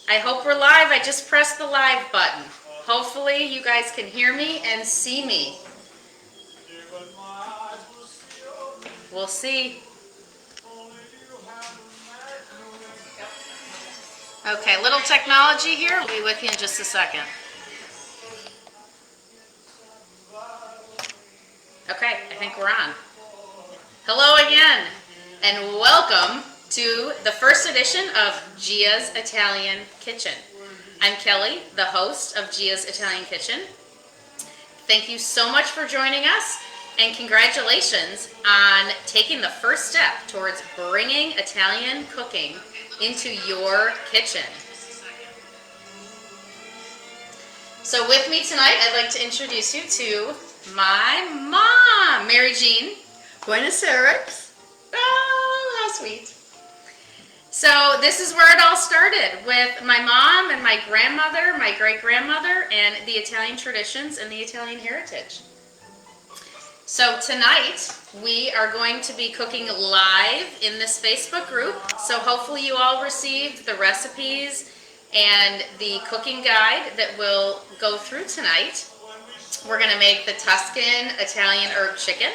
I hope we're live. I just pressed the live button. Hopefully you guys can hear me and see me. We'll see. Okay, little technology here. We'll be with you in just a second. Okay, I think we're on. Hello again, and welcome to the first edition of Gia's Italian Kitchen. I'm Kelly, the host of Gia's Italian Kitchen. Thank you so much for joining us, and congratulations on taking the first step towards bringing Italian cooking into your kitchen. So with me tonight, I'd like to introduce you to my mom, Mary Jean. Buenos Aires. Oh, how sweet. So this is where it all started, with my mom and my grandmother, my great-grandmother, and the Italian traditions and the Italian heritage. So tonight, we are going to be cooking live in this Facebook group. So hopefully you all received the recipes and the cooking guide that we'll go through tonight. We're going to make the Tuscan Italian Herb Chicken,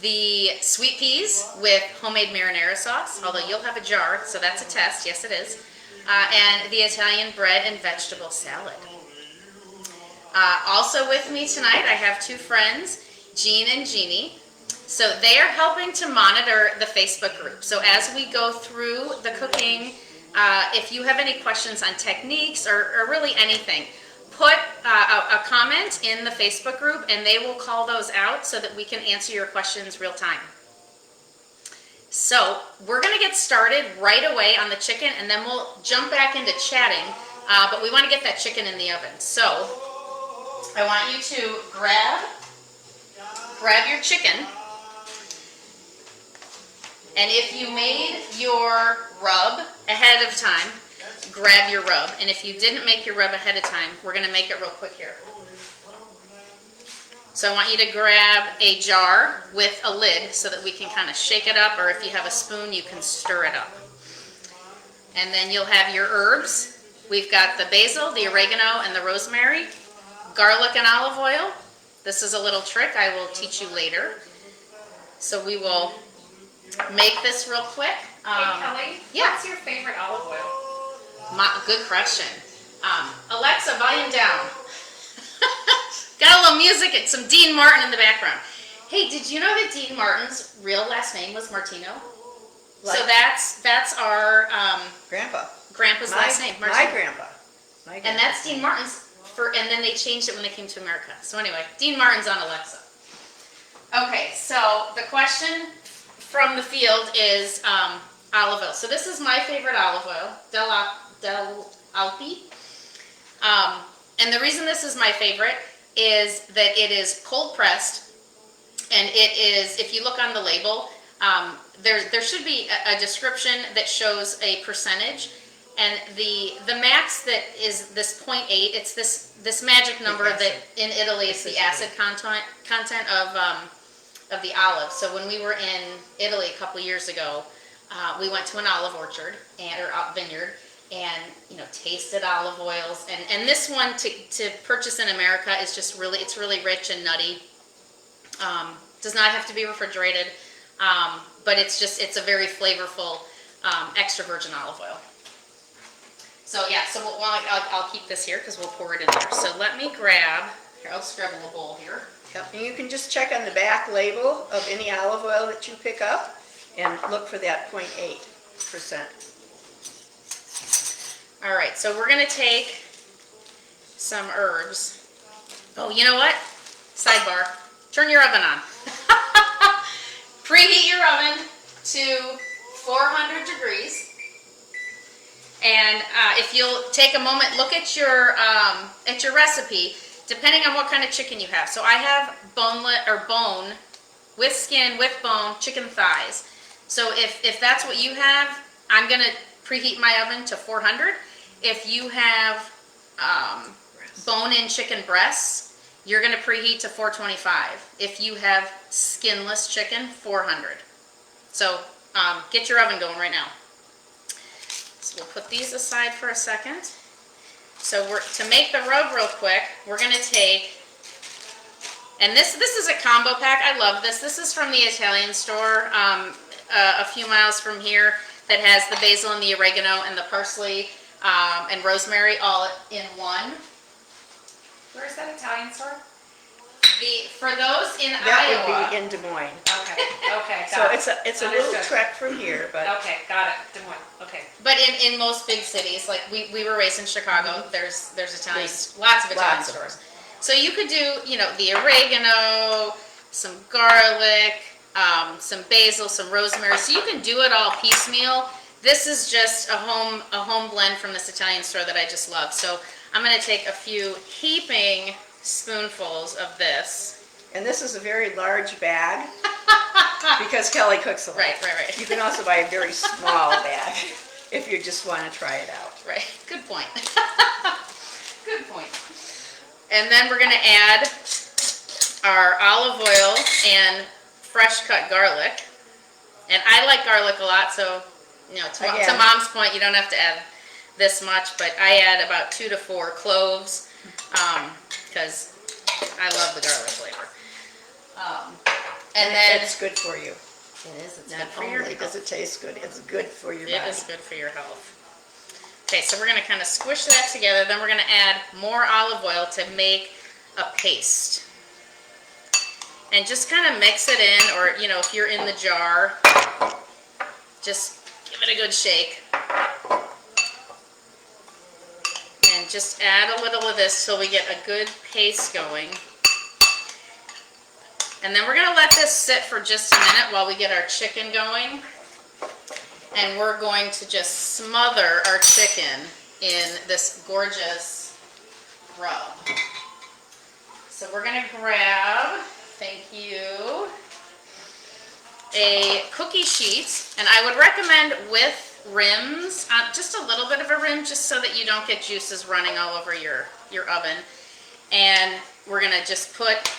the sweet peas with homemade marinara sauce, although you'll have a jar, so that's a test, yes it is, and the Italian bread and vegetable salad. Also with me tonight, I have two friends, Jean and Jeannie. So they are helping to monitor the Facebook group. So as we go through the cooking, if you have any questions on techniques or really anything, put a comment in the Facebook group and they will call those out so that we can answer your questions real time. So we're going to get started right away on the chicken and then we'll jump back into chatting, but we want to get that chicken in the oven. So I want you to grab your chicken, and if you made your rub ahead of time, grab your rub, and if you didn't make your rub ahead of time, we're going to make it real quick here. So I want you to grab a jar with a lid so that we can kind of shake it up, or if you have a spoon, you can stir it up. And then you'll have your herbs. We've got the basil, the oregano, and the rosemary, garlic and olive oil. This is a little trick I will teach you later. So we will make this real quick. Hey Kelly, yeah. What's your favorite olive oil? Good question. Alexa, volume down. Got a little music and some Dean Martin in the background. Hey, did you know that Dean Martin's real last name was Martino? Like, so that's our grandpa's last name, Martino. My grandpa. And that's Dean Martin's, and then they changed it when they came to America. So anyway, Dean Martin's on Alexa. Okay, so the question from the field is olive oil. So this is my favorite olive oil, Del Alpi. And the reason this is my favorite is that it is cold pressed, and it is, if you look on the label, there should be a description that shows a percentage, and the max that is this 0.8, it's this magic number that in Italy is the acid content of the olive. So when we were in Italy a couple years ago, we went to an olive orchard or vineyard, and tasted olive oils, and this one to purchase in America is just it's really rich and nutty. Does not have to be refrigerated, but it's a very flavorful extra virgin olive oil. So yeah, so I'll keep this here because we'll pour it in there. So let me grab here. I'll just grab a little bowl here. Yep. And you can just check on the back label of any olive oil that you pick up and look for that 0.8%. All right, so we're going to take some herbs. Oh, you know what? Sidebar. Turn your oven on. Preheat your oven to 400 degrees. And if you'll take a moment, look at your recipe, depending on what kind of chicken you have. So I have bone with skin, with bone, chicken thighs. So if that's what you have, I'm going to preheat my oven to 400. If you have bone-in chicken breasts, you're going to preheat to 425. If you have skinless chicken, 400. So get your oven going right now. So we'll put these aside for a second. So to make the rub real quick, we're gonna take, and this is a combo pack. I love this. This is from the Italian store a few miles from here that has the basil and the oregano and the parsley and rosemary all in one. Where is that Italian store? For those in That Iowa. would be in Des Moines. Okay, So got it. it's a little Understood. trek from here, but Okay, got it. Des Moines, okay. But in most big cities, like we were raised in Chicago, there's Italian, There's lots of Italian lots of stores. So you could do, the oregano, some garlic, some basil, some rosemary. So you can do it all piecemeal. This is just a home blend from this Italian store that I just love. So I'm gonna take a few heaping spoonfuls of this. and this is a very large bag because Kelly cooks a lot. Right. You can also buy a very small bag if you just want to try it out. Right, good point. Good point. And then we're gonna add our olive oil and fresh cut garlic. And I like garlic a lot, so, to Again. Mom's point, you don't have to add this much, but I add about 2 to 4 cloves, because I love the garlic flavor. And then, It's good for you. it is, it's Not good for your only does health. it taste good, it's good for your It body. is good for your health. Okay, so we're gonna kind of squish that together, then we're gonna add more olive oil to make a paste. And just kind of mix it in, or, if you're in the jar, just give it a good shake. And just add a little of this till we get a good paste going. And then we're gonna let this sit for just a minute while we get our chicken going. And we're going to just smother our chicken in this gorgeous rub. So we're gonna grab, thank you, a cookie sheet, and I would recommend with rims, just a little bit of a rim, just so that you don't get juices running all over your oven. And we're gonna just put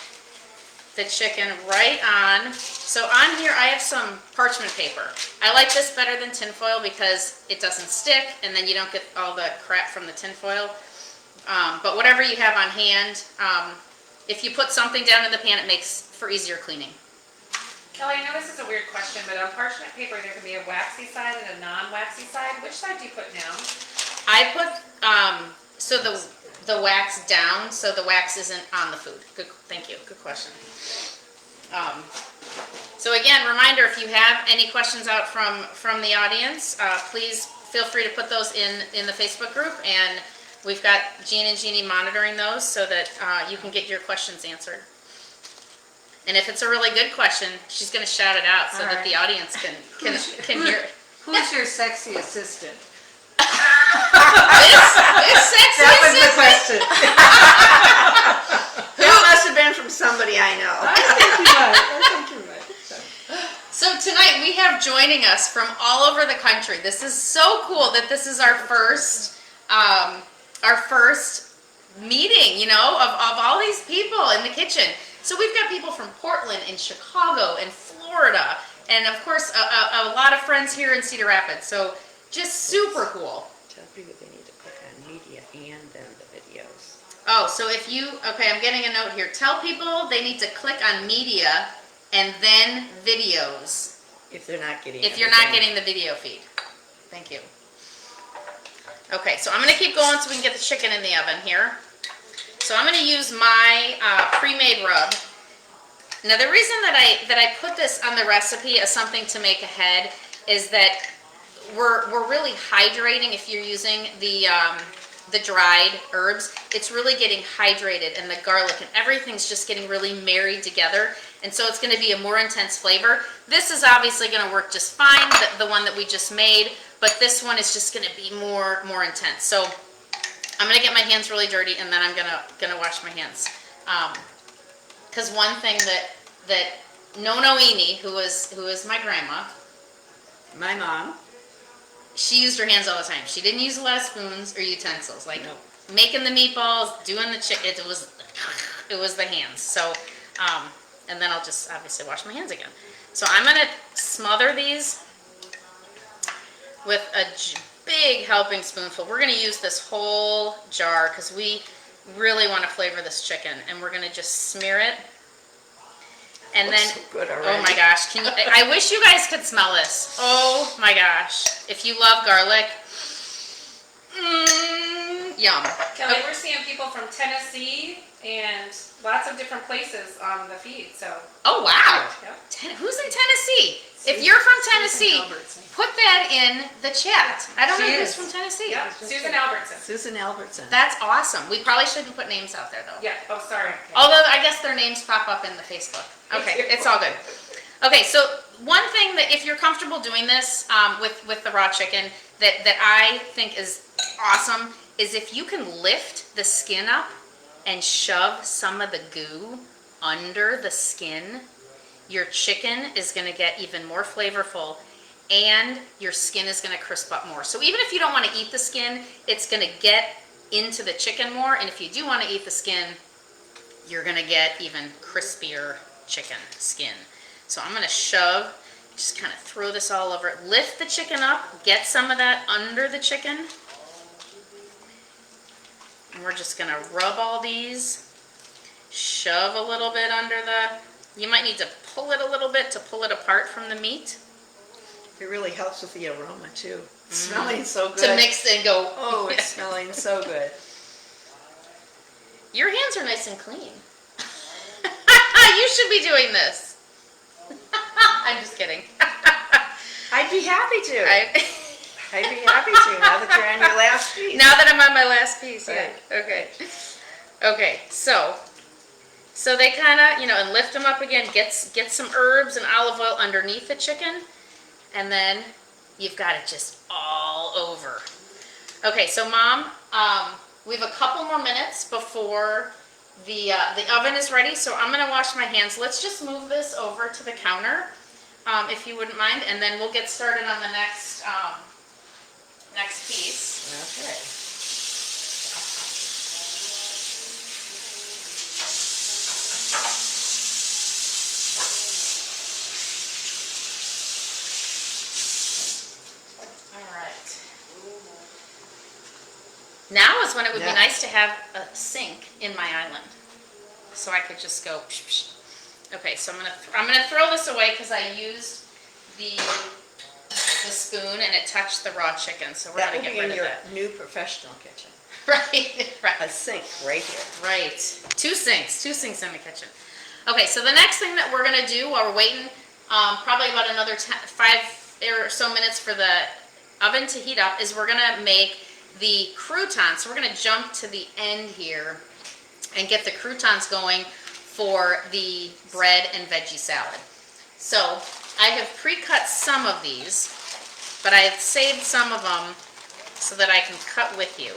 the chicken right on. So on here I have some parchment paper. I like this better than tin foil because it doesn't stick and then you don't get all the crap from the tin foil. But whatever you have on hand, if you put something down in the pan, it makes for easier cleaning. Kelly, I know this is a weird question, but on parchment paper there can be a waxy side and a non-waxy side. Which side do you put down? I put so the wax down, so the wax isn't on the food. Good, thank you. Good question. So again, reminder: if you have any questions out from the audience, please feel free to put those in the Facebook group, and we've got Jean and Jeannie monitoring those so that you can get your questions answered. And if it's a really good question, she's going to shout it out so that the audience can hear it. Who's your sexy assistant? This sexy That was the assistant. question. That must have been from somebody I know. I think you're right. So tonight we have joining us from all over the country. This is so cool that this is our first meeting, of all these people in the kitchen. So we've got people from Portland and Chicago and Florida, and of course a lot of friends here in Cedar Rapids. So just super cool. Tell people they need to click on media and then the videos. Oh, so okay, I'm getting a note here. Tell people they need to click on media and then videos If they're not getting if you're not everything. getting the video feed. Thank you. Okay, so I'm going to keep going so we can get the chicken in the oven here. So I'm going to use my pre-made rub. Now the reason that I put this on the recipe as something to make ahead is that we're really hydrating if you're using the dried herbs. It's really getting hydrated, and the garlic and everything's just getting really married together, and so it's going to be a more intense flavor. This is obviously going to work just fine, the one that we just made, but this one is just going to be more intense. So I'm going to get my hands really dirty, and then I'm gonna wash my hands. Because one thing that Nonoini, who is my grandma, My mom. she used her hands all the time. She didn't use a lot of spoons or utensils. Like making the meatballs, doing the chicken, it was the hands. So, and then I'll just obviously wash my hands again. So I'm gonna smother these with big helping spoonful. We're gonna use this whole jar because we really want to flavor this chicken, and we're gonna just smear it. And Looks then, so good oh already. my gosh, can you, I wish you guys could smell this. Oh my gosh, if you love garlic, yum. Kelly, we're seeing people from Tennessee and lots of different places on the feed, so. Oh wow, Yep. Who's in Tennessee? If you're from Tennessee, Albertson. put that in the chat. I don't know She who's is. from Tennessee. Yeah, Susan Albertson. Susan Albertson. That's awesome. We probably shouldn't put names out there though. Yeah, oh, sorry. Although I guess their names pop up in the Facebook. Okay, it's all good. Okay, so one thing that if you're comfortable doing this with the raw chicken that I think is awesome is if you can lift the skin up and shove some of the goo under the skin, your chicken is going to get even more flavorful and your skin is going to crisp up more. So even if you don't want to eat the skin, it's going to get into the chicken more, and if you do want to eat the skin, you're going to get even crispier chicken skin. So I'm going to shove, just kind of throw this all over it. Lift the chicken up, get some of that under the chicken. And we're just going to rub all these, shove a little bit under the, you might need to pull it a little bit to pull it apart from the meat. It really helps with the aroma too. It's smelling so good. To mix and go, Oh, it's smelling so good. your hands are nice and clean. You should be doing this. I'm just kidding. I'd be happy to. I- I'd be happy to now that you're on your last piece. Now that I'm on my last piece, yeah. Right. Okay. Okay, so they kind of, and lift them up again, get some herbs and olive oil underneath the chicken, and then you've got it just all over. Okay, so Mom, we have a couple more minutes before the oven is ready, so I'm going to wash my hands. Let's just move this over to the counter, if you wouldn't mind, and then we'll get started on the next piece. Okay. All right. Now is when it would be Yeah. nice to have a sink in my island, so I could just go. Psh, psh. Okay, so I'm gonna throw this away because I used the spoon and it touched the raw chicken, so we're That gonna will get be rid in of your that. new professional kitchen. Right, A right, sink right here. right. Two sinks in the kitchen. Okay, so the next thing that we're gonna do while we're waiting, probably about another 5 or so minutes for the oven to heat up, is we're gonna make the croutons. So we're gonna jump to the end here and get the croutons going for the bread and veggie salad. So I have pre-cut some of these, but I have saved some of them so that I can cut with you.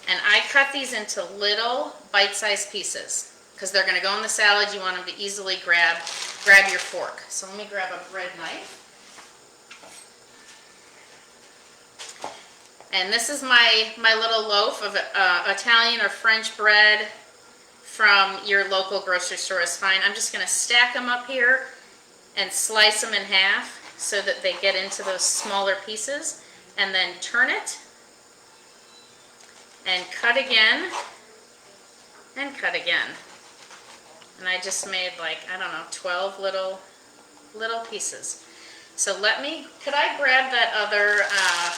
And I cut these into little bite-sized pieces because they're going to go in the salad. You want them to easily grab your fork. So let me grab a bread knife. And this is my little loaf of Italian or French bread from your local grocery store is fine. I'm just going to stack them up here and slice them in half so that they get into those smaller pieces, and then turn it and cut again and cut again. And I just made 12 little pieces. So could I grab that other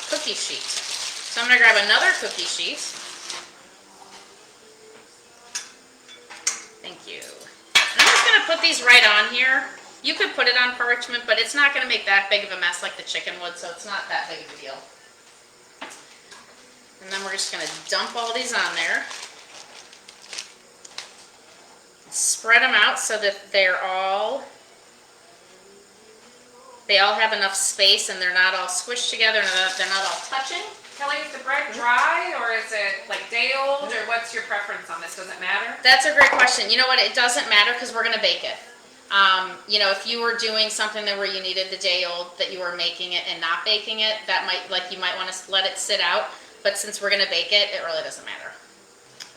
cookie sheet? So I'm gonna grab another cookie sheet. Thank you. And I'm just gonna put these right on here. You could put it on parchment, but it's not gonna make that big of a mess like the chicken would, so it's not that big of a deal. And then we're just gonna dump all these on there. Spread them out so that they all have enough space and they're not all squished together and they're not all touching. Kelly, is the bread dry or is it like day old, or what's your preference on this? Does it matter? That's a great question. You know what? It doesn't matter because we're gonna bake it. If you were doing something where you needed the day old, that you were making it and not baking it, you might want to let it sit out. But since we're gonna bake it, it really doesn't matter.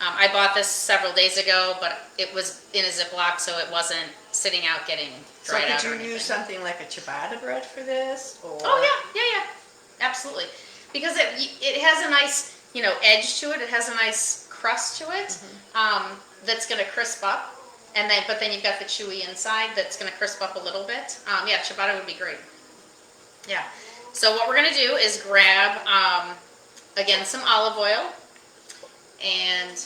I bought this several days ago, but it was in a Ziploc, so it wasn't sitting out getting So dried out or could you anything. use something like a ciabatta bread for this? Or Oh yeah, because it has a nice, edge to it. It has a nice crust to it that's going to crisp up. But then you've got the chewy inside that's going to crisp up a little bit. Yeah, ciabatta would be great. Yeah. So what we're going to do is grab, again, some olive oil. And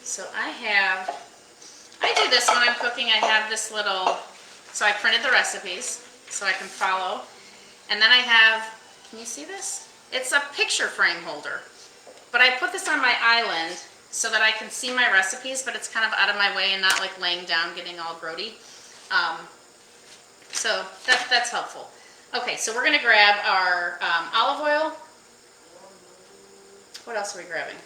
so I do this when I'm cooking. I have this little, so I printed the recipes so I can follow. And then I have, can you see this? It's a picture frame holder. But I put this on my island so that I can see my recipes, but it's kind of out of my way and not like laying down, getting all grody. So that's helpful. Okay, so we're gonna grab our olive oil. What else are we grabbing?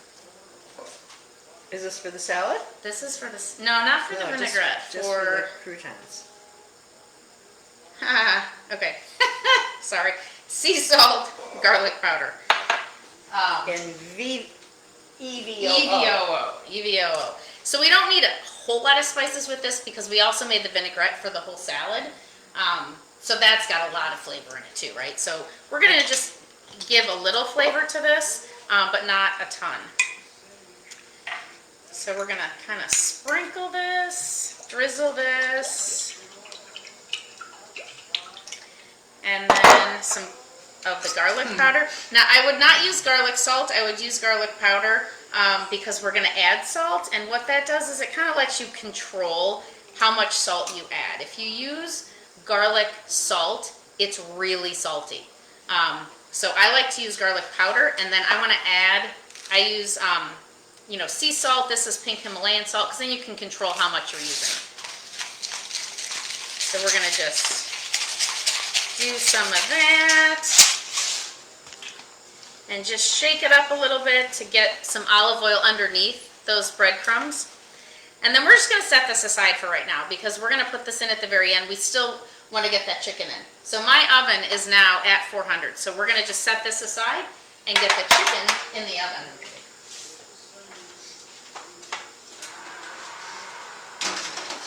Is this for the salad? This is for the, no, not for the vinaigrette. Just for the croutons. Okay, sorry. Sea salt, garlic powder. And EVOO. So we don't need a whole lot of spices with this because we also made the vinaigrette for the whole salad. So that's got a lot of flavor in it too, right? So we're gonna just give a little flavor to this, but not a ton. So we're gonna kind of sprinkle this, drizzle this, and then some of the garlic powder. Now I would not use garlic salt, I would use garlic powder because we're gonna add salt, and what that does is it kind of lets you control how much salt you add. If you use garlic salt, it's really salty. So I like to use garlic powder, and then I wanna add, I use sea salt, this is pink Himalayan salt, because then you can control how much you're using. So we're gonna just do some of that. And just shake it up a little bit to get some olive oil underneath those breadcrumbs. And then we're just gonna set this aside for right now because we're gonna put this in at the very end. We still wanna get that chicken in. So my oven is now at 400. So we're gonna just set this aside and get the chicken in the oven.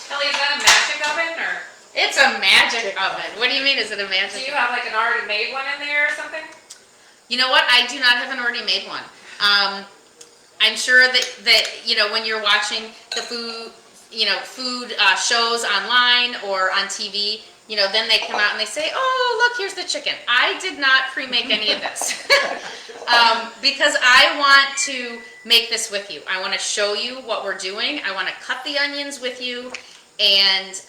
Kelly, is that a magic oven or? It's a magic oven. What do you mean, is it a magic Do you oven? have like an already made one in there or something? You know what? I do not have an already made one. I'm sure that when you're watching the food shows online or on TV, then they come out and they say, "Oh, look, here's the chicken." I did not pre-make any of this because I want to make this with you. I want to show you what we're doing. I want to cut the onions with you and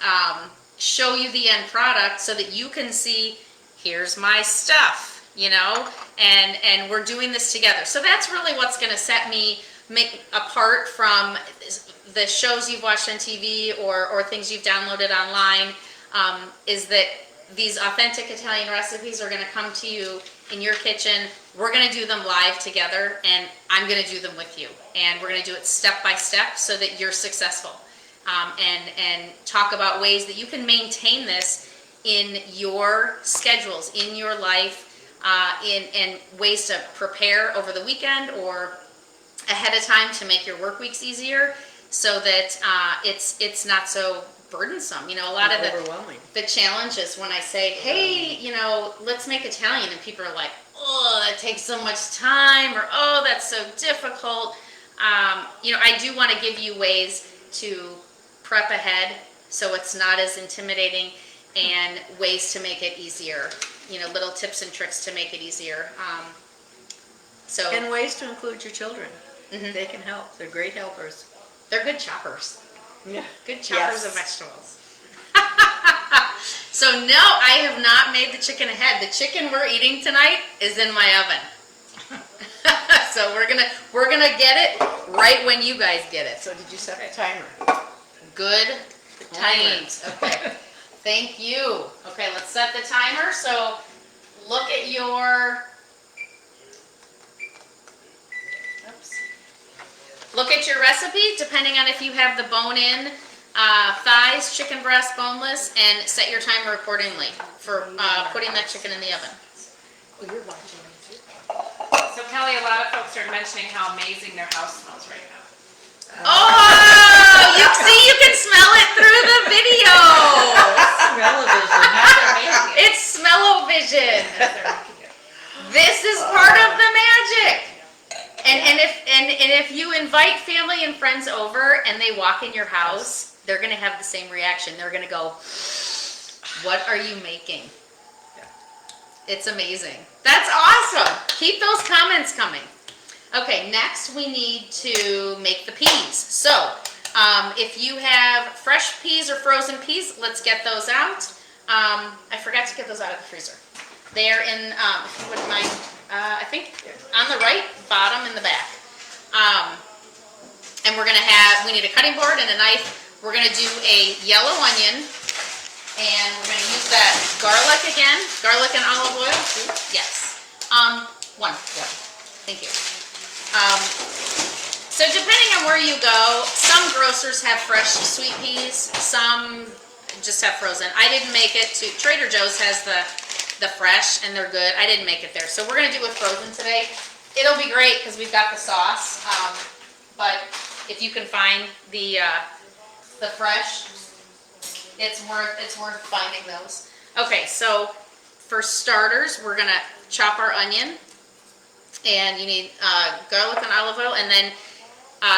show you the end product so that you can see, here's my stuff. And we're doing this together. So that's really what's going to set me apart from the shows you've watched on TV or things you've downloaded online, is that these authentic Italian recipes are going to come to you in your kitchen. We're going to do them live together, and I'm going to do them with you. And we're going to do it step by step so that you're successful. And talk about ways that you can maintain this in your schedules, in your life, and ways to prepare over the weekend or ahead of time to make your work weeks easier so that it's not so burdensome. A lot of the challenges when I say, hey, let's make Italian, and people are like, oh, that takes so much time, or oh, that's so difficult. I do want to give you ways to prep ahead so it's not as intimidating, and ways to make it easier. Little tips and tricks to make it easier. And ways to include your children. They can help. They're great helpers. They're good choppers. Yeah. Good choppers of vegetables. So no, I have not made the chicken ahead. The chicken we're eating tonight is in my oven. So we're gonna get it right when you guys get it. So did you set the timer? Good point. Okay. Thank you. Okay, let's set the timer. So look at your, look at your recipe, depending on if you have the bone-in thighs, chicken breast, boneless, and set your timer accordingly for putting that chicken in the oven. So Kelly, a lot of folks are mentioning how amazing their house smells right now. Oh, you see, you can smell it through the video. Smell-o-vision. They're making it. It's smell-o-vision. They're making it. This is part of the magic. And if you invite family and friends over and they walk in your house, they're gonna have the same reaction. They're gonna go, "What are you making?" It's amazing. That's awesome. Keep those comments coming. Okay, next we need to make the peas. So, if you have fresh peas or frozen peas, let's get those out. I forgot to get those out of the freezer. They're in, if you wouldn't mind, I think on the right, bottom, in the back. And we need a cutting board and a knife. We're gonna do a yellow onion, and we're gonna use that garlic again. Garlic and olive oil, yes. One, thank you. So depending on where you go, some grocers have fresh sweet peas, some just have frozen. I didn't make it to, Trader Joe's has the fresh and they're good. I didn't make it there. So we're gonna do it with frozen today. It'll be great because we've got the sauce, but if you can find the fresh, it's worth finding those. Okay, so for starters, we're gonna chop our onion, and you need garlic and olive oil, and then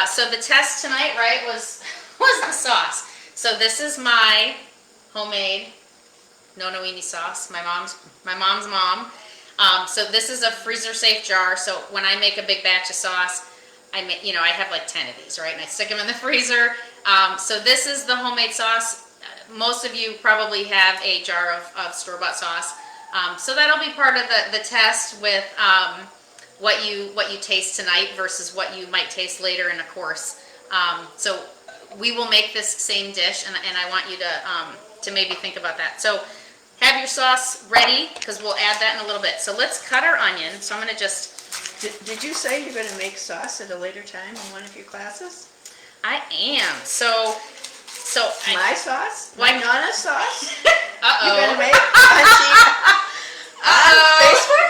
so the test tonight, right, was the sauce. So this is my homemade no-no-weenie sauce. My mom's mom. So this is a freezer-safe jar. So when I make a big batch of sauce, I have like 10 of these, right? And I stick them in the freezer. So this is the homemade sauce. Most of you probably have a jar of store-bought sauce. So that'll be part of the test with what you taste tonight versus what you might taste later in a course. So we will make this same dish, and I want you to maybe think about that. So have your sauce ready, because we'll add that in a little bit. So let's cut our onion. So I'm going to just... Did you say you're going to make sauce at a later time in one of your classes? I am. So My sauce? Why- My Nana sauce? Uh-oh. You're going to make on Facebook?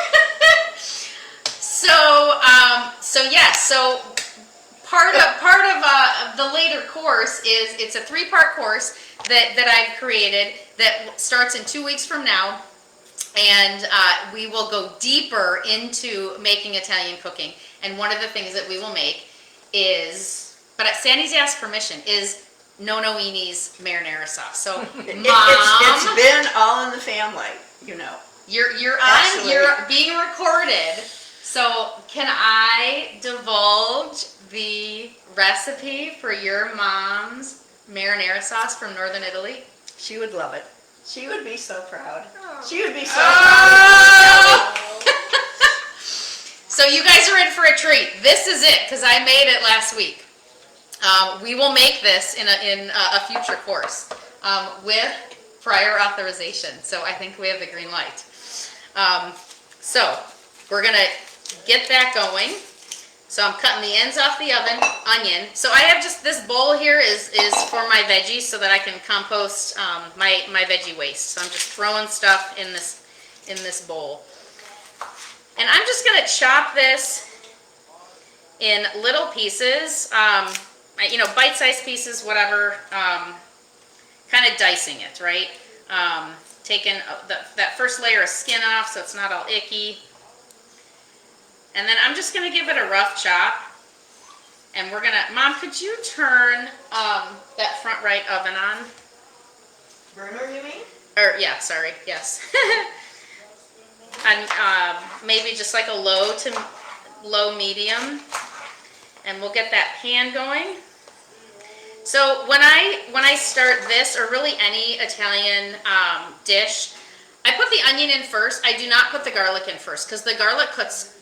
So part of the later course is, it's a 3-part course that I've created that starts in 2 weeks from now, and we will go deeper into making Italian cooking. And one of the things that we will make is, but Sandy's asked permission, is no-no-weenies marinara sauce. So Mom, It's been all in the family, you know. you're being recorded. So can I divulge the recipe for your mom's marinara sauce from Northern Italy? She would love it. She would be so proud. Oh. She would be so proud. So you guys are in for a treat. This is it, because I made it last week. We will make this in a future course with prior authorization. So I think we have the green light. So we're gonna get that going. So I'm cutting the ends off the onion. So I have just this bowl here is for my veggies, so that I can compost my veggie waste. So I'm just throwing stuff in this bowl. And I'm just gonna chop this in little pieces, bite-sized pieces, whatever, kind of dicing it, right? Taking that first layer of skin off so it's not all icky. And then I'm just gonna give it a rough chop. And we're gonna, Mom, could you turn that front right oven on? Burner, you mean? Or, yeah, sorry, yes. And maybe just like a low medium. And we'll get that pan going. So when I start this, or really any Italian dish, I put the onion in first. I do not put the garlic in first, because the garlic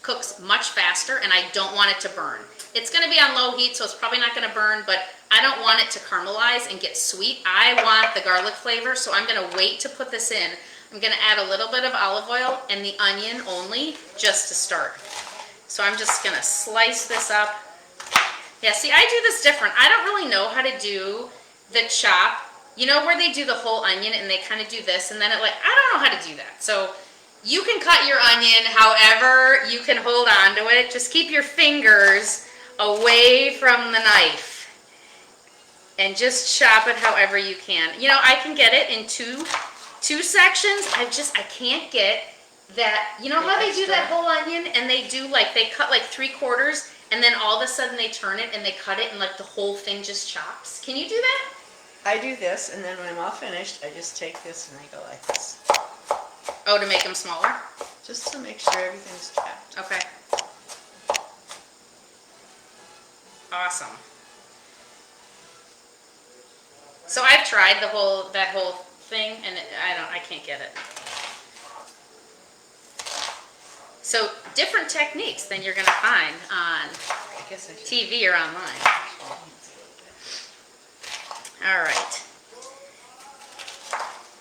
cooks much faster, and I don't want it to burn. It's going to be on low heat, so it's probably not going to burn, but I don't want it to caramelize and get sweet. I want the garlic flavor, so I'm going to wait to put this in. I'm going to add a little bit of olive oil and the onion only, just to start. So I'm just going to slice this up. Yeah, see, I do this different. I don't really know how to do the chop. You know where they do the whole onion and they kind of do this, and then I don't know how to do that. So you can cut your onion however you can hold on to it. Just keep your fingers away from the knife and just chop it however you can. You know, I can get it in two sections. I can't get that, you know The how they do that extra. whole onion and they do like, they cut like 3/4 and then all of a sudden they turn it and they cut it and like the whole thing just chops? Can you do that? I do this, and then when I'm all finished, I just take this and I go like this, Oh, to make them smaller? just to make sure everything's chopped. Okay. Awesome. So I've tried that whole thing and I can't get it. So different techniques than you're gonna find on I guess I should. TV or online. All right.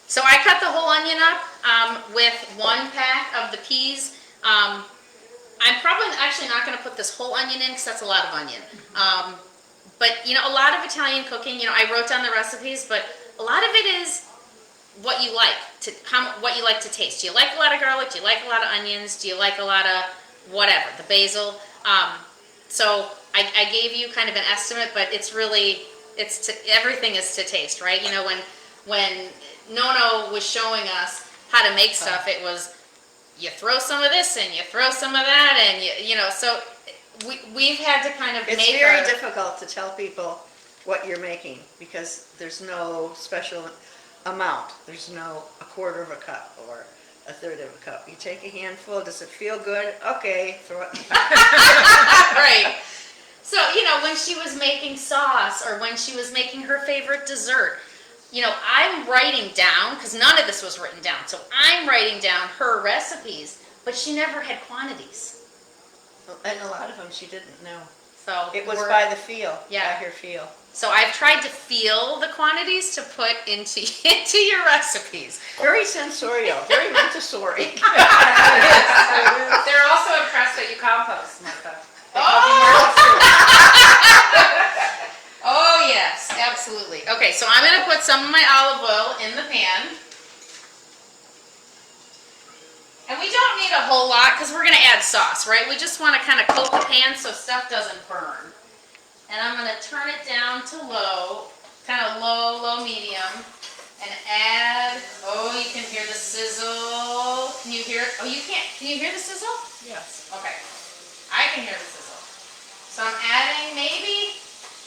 So I cut the whole onion up with 1 pack of the peas. I'm probably actually not going to put this whole onion in because that's a lot of onion. But you know, a lot of Italian cooking, you know, I wrote down the recipes, but a lot of it is what you like what you like to taste. Do you like a lot of garlic? Do you like a lot of onions? Do you like a lot of whatever, the basil? So I gave you kind of an estimate, but it's really everything is to taste, right? You know, when Nono was showing us how to make stuff, it was you throw some of this and you throw some of that, and you know, so we've had to kind of It's make very our, difficult to tell people what you're making because there's no special amount. There's no 1/4 of a cup or 1/3 of a cup. You take a handful, does it feel good? Okay, throw it in the pot. right. So, you know, when she was making sauce or when she was making her favorite dessert, you know, I'm writing down, because none of this was written down, so I'm writing down her recipes, but she never had quantities. And a lot of them she didn't know. So It was by the feel, Yeah. by her feel. So I've tried to feel the quantities to put into your recipes. Very sensorial, very Montessori. They're also impressed that you compost, Martha. They call you Oh yes, absolutely. Okay, so I'm gonna put some of my olive oil in the pan. And we don't need a whole lot because we're gonna add sauce, right? We just wanna kind of coat the pan so stuff doesn't burn. And I'm gonna turn it down to low, kind of low, medium, and add, oh, you can hear the sizzle. Can you hear it? Oh, you can't. Can you hear the sizzle? Yes. Okay. I can hear the sizzle. So I'm adding maybe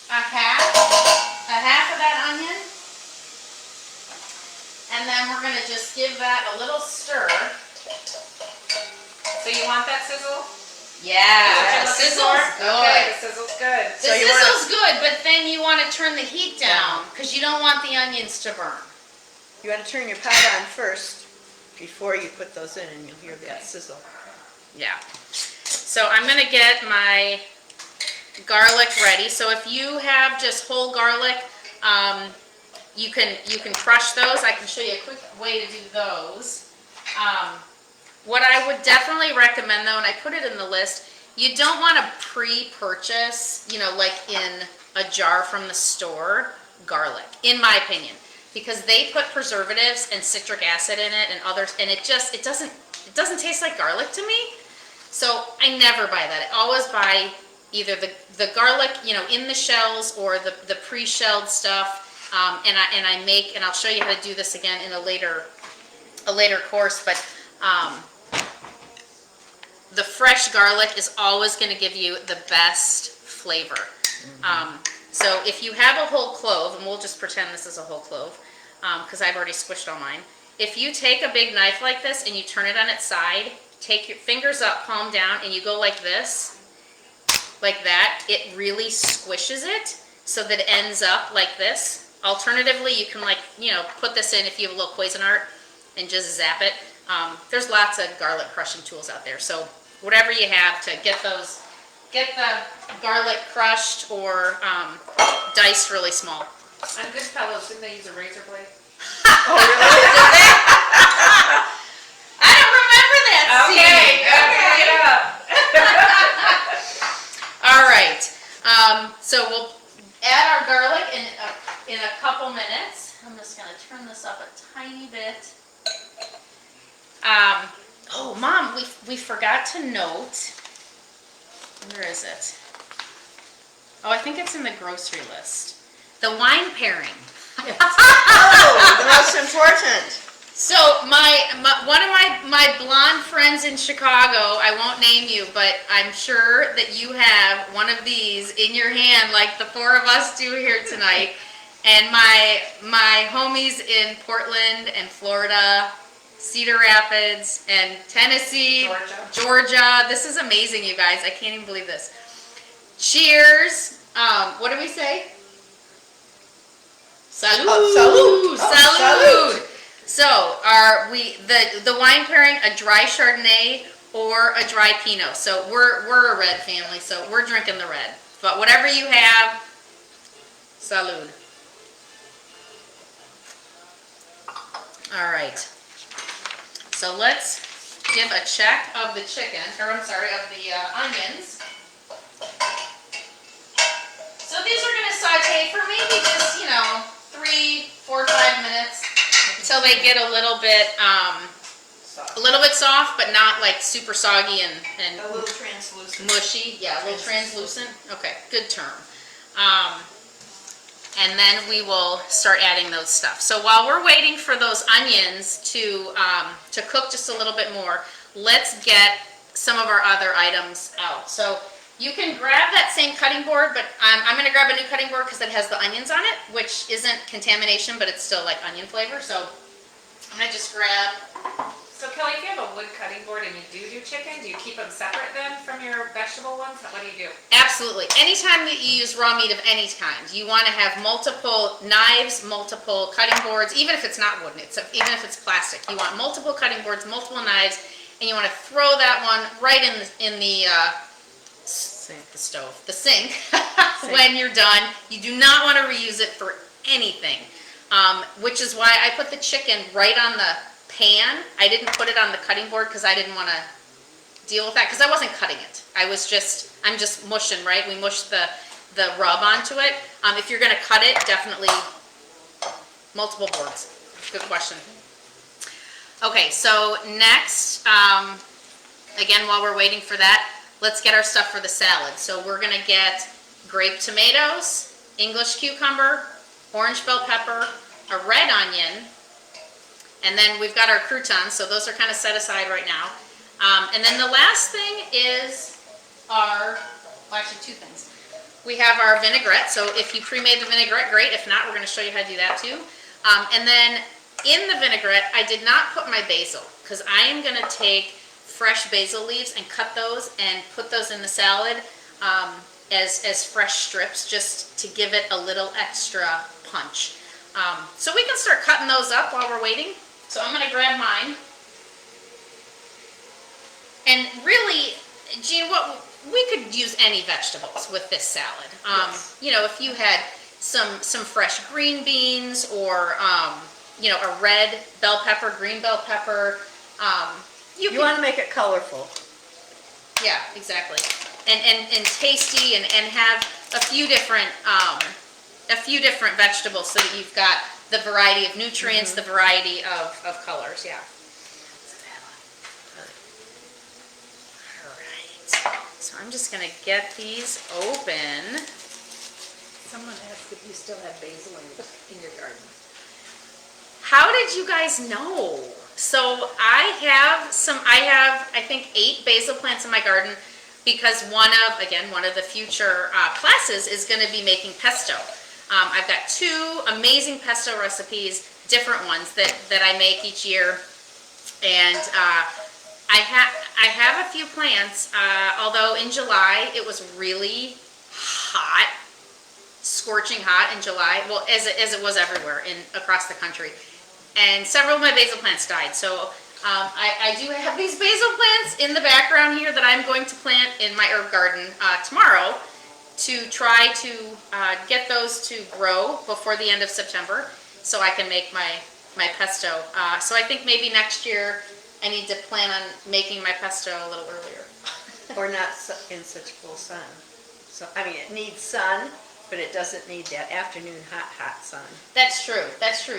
a half of that onion. And then we're gonna just give that a little stir. So you want that sizzle? Yeah, the That's what you're sizzle's looking for? good. Okay, the sizzle's good. The So you wanna- sizzle's good, but then you want to turn the heat down because you don't want the onions to burn. You want to turn your pot on first before you put those in, and you'll hear that sizzle. Yeah. So I'm gonna get my garlic ready. So if you have just whole garlic, you can crush those. I can show you a quick way to do those. What I would definitely recommend though, and I put it in the list, you don't want to pre-purchase, you know, like in a jar from the store, garlic, in my opinion, because they put preservatives and citric acid in it and others, and it doesn't taste like garlic to me. So I never buy that. I always buy either the garlic, you know, in the shells or the pre-shelled stuff. And I'll show you how to do this again in a later course, but the fresh garlic is always going to give you the best flavor. So if you have a whole clove, and we'll just pretend this is a whole clove, because I've already squished all mine. If you take a big knife like this and you turn it on its side, take your fingers up, palm down, and you go like this, like that, it really squishes it so that it ends up like this. Alternatively, you can, like, you know, put this in if you have a little Cuisinart and just zap it. There's lots of garlic crushing tools out there. So whatever you have to get the garlic crushed or diced really small. On Goodfellas, didn't they use a razor blade? Oh, really? I don't remember that scene. All right. So we'll add our garlic in a couple minutes. I'm just going to turn this up a tiny bit. Oh, Mom, we forgot to note. Where is it? Oh, I think it's in the grocery list. The wine pairing. Oh, the most important. So one of my blonde friends in Chicago, I won't name you, but I'm sure that you have one of these in your hand like the four of us do here tonight. And my homies in Portland and Florida, Cedar Rapids and Tennessee, Georgia. This is amazing, you guys. I can't even believe this. Cheers. What do we say? Salud. Oh, salud. Oh, Salud. So the wine pairing, a dry Chardonnay or a dry Pinot. So we're a red family, so we're drinking the red. But whatever you have, salud. All right. So let's give a check of the chicken, or I'm sorry, of the onions. So these are going to saute for maybe just 3, 4, 5 minutes until they get a little bit soft, but not like super soggy and A little translucent. mushy. Yeah, a little translucent. Okay, good term. And then we will start adding those stuff. So while we're waiting for those onions to cook just a little bit more, let's get some of our other items out. So you can grab that same cutting board, but I'm going to grab a new cutting board because it has the onions on it, which isn't contamination, but it's still like onion flavor. So I'm going to just grab. So Kelly, if you have a wood cutting board and you do chicken, do you keep them separate then from your vegetable ones? What do you do? Absolutely. Anytime that you use raw meat of any kind, you want to have multiple knives, multiple cutting boards, even if it's not wooden, even if it's plastic. You want multiple cutting boards, multiple knives, and you want to throw that one right in the sink when you're done. You do not want to reuse it for anything, which is why I put the chicken right on the pan. I didn't put it on the cutting board because I didn't want to deal with that because I wasn't cutting it. I'm just mushing, right? We mush the rub onto it. If you're going to cut it, definitely multiple boards. Good question. Okay, so next, again, while we're waiting for that, let's get our stuff for the salad. So we're going to get grape tomatoes, English cucumber, orange bell pepper, a red onion, and then we've got our croutons, so those are kind of set aside right now. And then the last thing is actually two things. We have our vinaigrette, so if you pre-made the vinaigrette, great. If not, we're going to show you how to do that too. And then in the vinaigrette, I did not put my basil, because I am going to take fresh basil leaves and cut those and put those in the salad as fresh strips, just to give it a little extra punch. So we can start cutting those up while we're waiting. So I'm going to grab mine. And really, Jean, we could use any vegetables with this salad. Yes. If you had some fresh green beans or a red bell pepper, green bell pepper. You want to make it colorful. Yeah, exactly. And tasty and have a few different vegetables so that you've got the variety of nutrients, the variety of colors, yeah. All right. So I'm just going to get these open. Someone asked if you still have basil in your garden. How did you guys know? So I have I think 8 basil plants in my garden because one of the future classes is going to be making pesto. I've got 2 amazing pesto recipes, different ones that I make each year, and I have a few plants. Although in July it was really hot, scorching hot in July. Well, as it was everywhere across the country, and several of my basil plants died. So I do have these basil plants in the background here that I'm going to plant in my herb garden tomorrow, to try to get those to grow before the end of September so I can make my pesto. So I think maybe next year I need to plan on making my pesto a little earlier. Or not in such full sun. So, it needs sun, but it doesn't need that afternoon hot sun. That's true.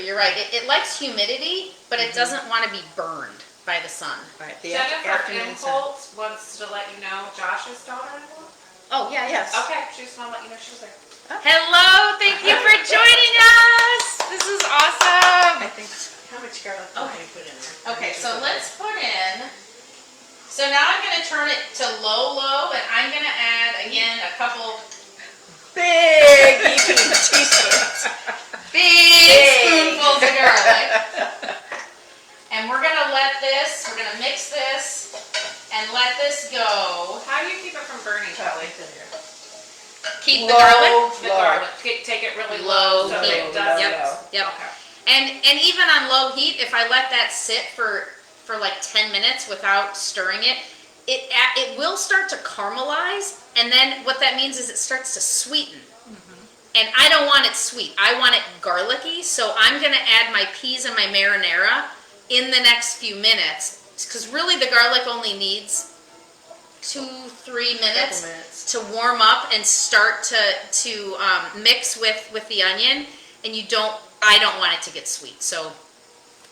You're right. It likes humidity, but it doesn't want to be burned by the sun. Right. The Jennifer afternoon sun. Inholt wants to let you know Josh's daughter-in-law. Oh, yeah, Yes. Okay, she just want to let you know she was there. Hello, thank you for joining us. This is awesome. I think How much garlic do you put in there? Okay, so let's put in, so now I'm gonna turn it to low, and I'm gonna add, again, a couple Big heaping teaspoons. big spoonfuls of garlic. And we're gonna mix this and let this go. How do you keep it from burning, Kelly? Keep the garlic The garlic. Take it really low so heat. it doesn't. Yep. Okay. And even on low heat, if I let that sit for like 10 minutes without stirring it, it will start to caramelize, and then what that means is it starts to sweeten. And I don't want it sweet. I want it garlicky, so I'm gonna add my peas and my marinara in the next few minutes, because really the garlic only needs 2-3 minutes to warm up and start to mix with the onion, and I don't want it to get sweet, so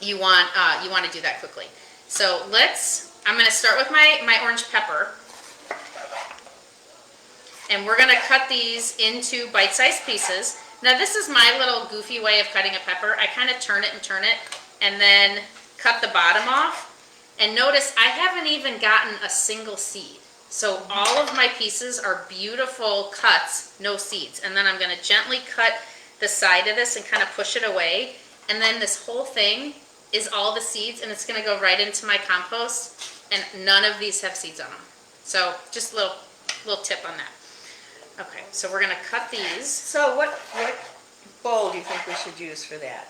you want to do that quickly. So I'm going to start with my orange pepper, and we're going to cut these into bite-sized pieces. Now this is my little goofy way of cutting a pepper. I kind of turn it, and then cut the bottom off. And notice I haven't even gotten a single seed. So all of my pieces are beautiful cuts, no seeds. And then I'm going to gently cut the side of this and kind of push it away. And then this whole thing is all the seeds, and it's going to go right into my compost. And none of these have seeds on them. So just a little tip on that. Okay, so we're going to cut these. So what bowl do you think we should use for that?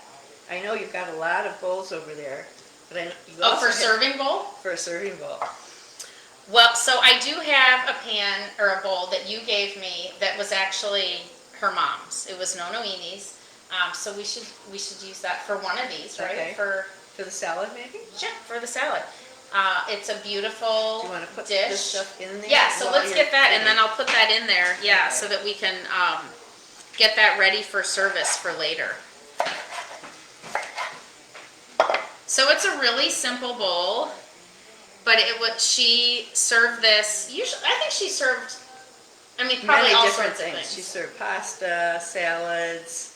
I know you've got a lot of bowls over there, but you also for serving bowl? For a serving bowl. Well, so I do have a pan or a bowl that you gave me that was actually her mom's. It was Nonoini's. So we should use that for one of these, right? Okay. For the salad, maybe? Sure, for the salad. It's a beautiful Do you want to put dish. this stuff in there? Yeah, so let's get that, and then I'll. I'll put that in there. Yeah, Okay. so that we can get that ready for service for later. So it's a really simple bowl, but she served this. Usually, I think she served. I mean, probably Many all different sorts of things. things. She served pasta, salads.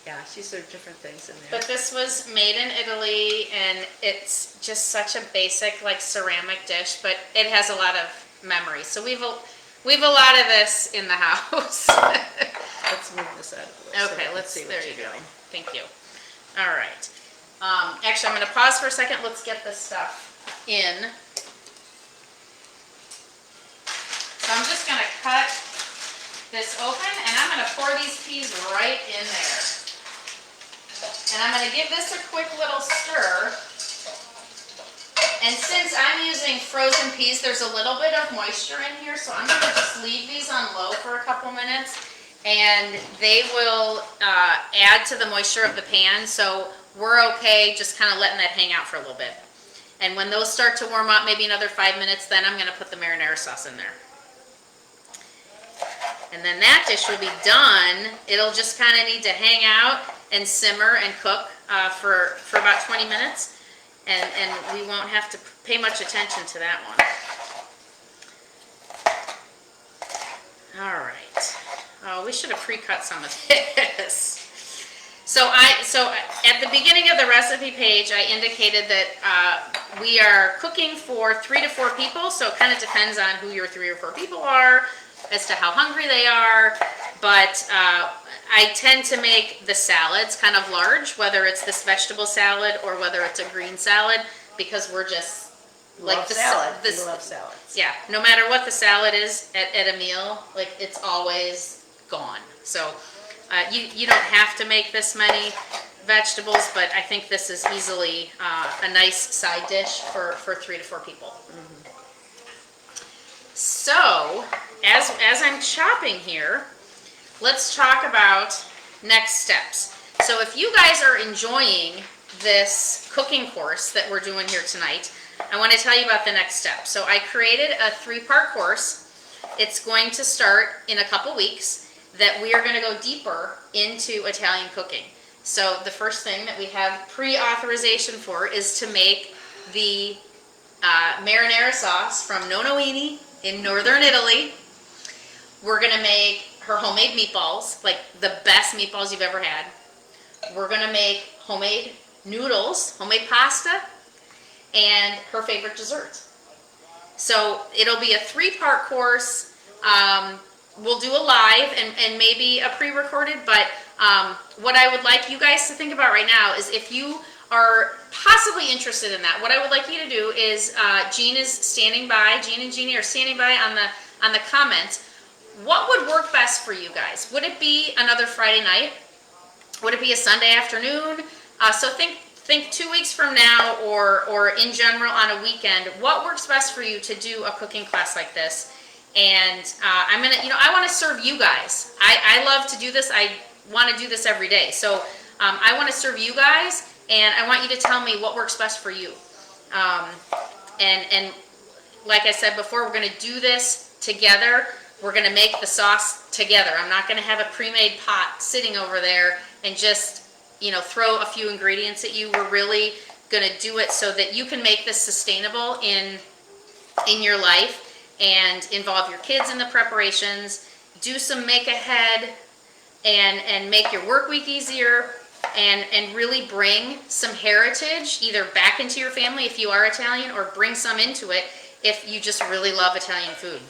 Yeah, she served different things in there. But this was made in Italy, and it's just such a basic, like, ceramic dish, but it has a lot of memories. So we've a lot of this in the house. Let's move this out of the way. Okay, so let's see what there you you're go. doing. Thank you. All right. Actually, I'm going to pause for a second. Let's get this stuff in. So I'm just going to cut this open, and I'm going to pour these peas right in there. And I'm going to give this a quick little stir. And since I'm using frozen peas, there's a little bit of moisture in here, so I'm going to just leave these on low for a couple minutes, and they will add to the moisture of the pan, so we're okay just kind of letting that hang out for a little bit. And when those start to warm up, maybe another 5 minutes, then I'm going to put the marinara sauce in there. And then that dish will be done. It'll just kind of need to hang out and simmer and cook for about 20 minutes. And we won't have to pay much attention to that one. All right. Oh, we should have pre-cut some of this. So at the beginning of the recipe page, I indicated that we are cooking for 3 to 4 people. So it kind of depends on who your 3 or 4 people are, as to how hungry they are. But I tend to make the salads kind of large, whether it's this vegetable salad or whether it's a green salad, because we're just like Love the salad. the- We love salads. yeah, no matter what the salad is at a meal, like, it's always gone. So you don't have to make this many vegetables, but I think this is easily a nice side dish for 3 to 4 people. Mm-hmm. So as I'm chopping here, let's talk about next steps. So if you guys are enjoying this cooking course that we're doing here tonight, I want to tell you about the next step. So I created a 3-part course. It's going to start in a couple weeks, that we are going to go deeper into Italian cooking. So the first thing that we have pre-authorization for is to make the marinara sauce from Nonoini in northern Italy. We're going to make her homemade meatballs, like the best meatballs you've ever had. We're going to make homemade noodles, homemade pasta, and her favorite dessert. So it'll be a 3-part course. We'll do a live and maybe a pre-recorded, but what I would like you guys to think about right now is if you are possibly interested in that, what I would like you to do is Jean is standing by, Jean and Jeannie are standing by on the comments. What would work best for you guys? Would it be another Friday night? Would it be a Sunday afternoon? So think 2 weeks from now or in general on a weekend, what works best for you to do a cooking class like this? And I'm gonna, I wanna serve you guys. I love to do this. I wanna do this every day. So I wanna serve you guys and I want you to tell me what works best for you. And like I said before, we're gonna do this together. We're gonna make the sauce together. I'm not gonna have a pre-made pot sitting over there and just throw a few ingredients at you. We're really gonna do it so that you can make this sustainable in your life and involve your kids in the preparations, do some make ahead and make your work week easier and really bring some heritage either back into your family if you are Italian or bring some into it if you just really love Italian food.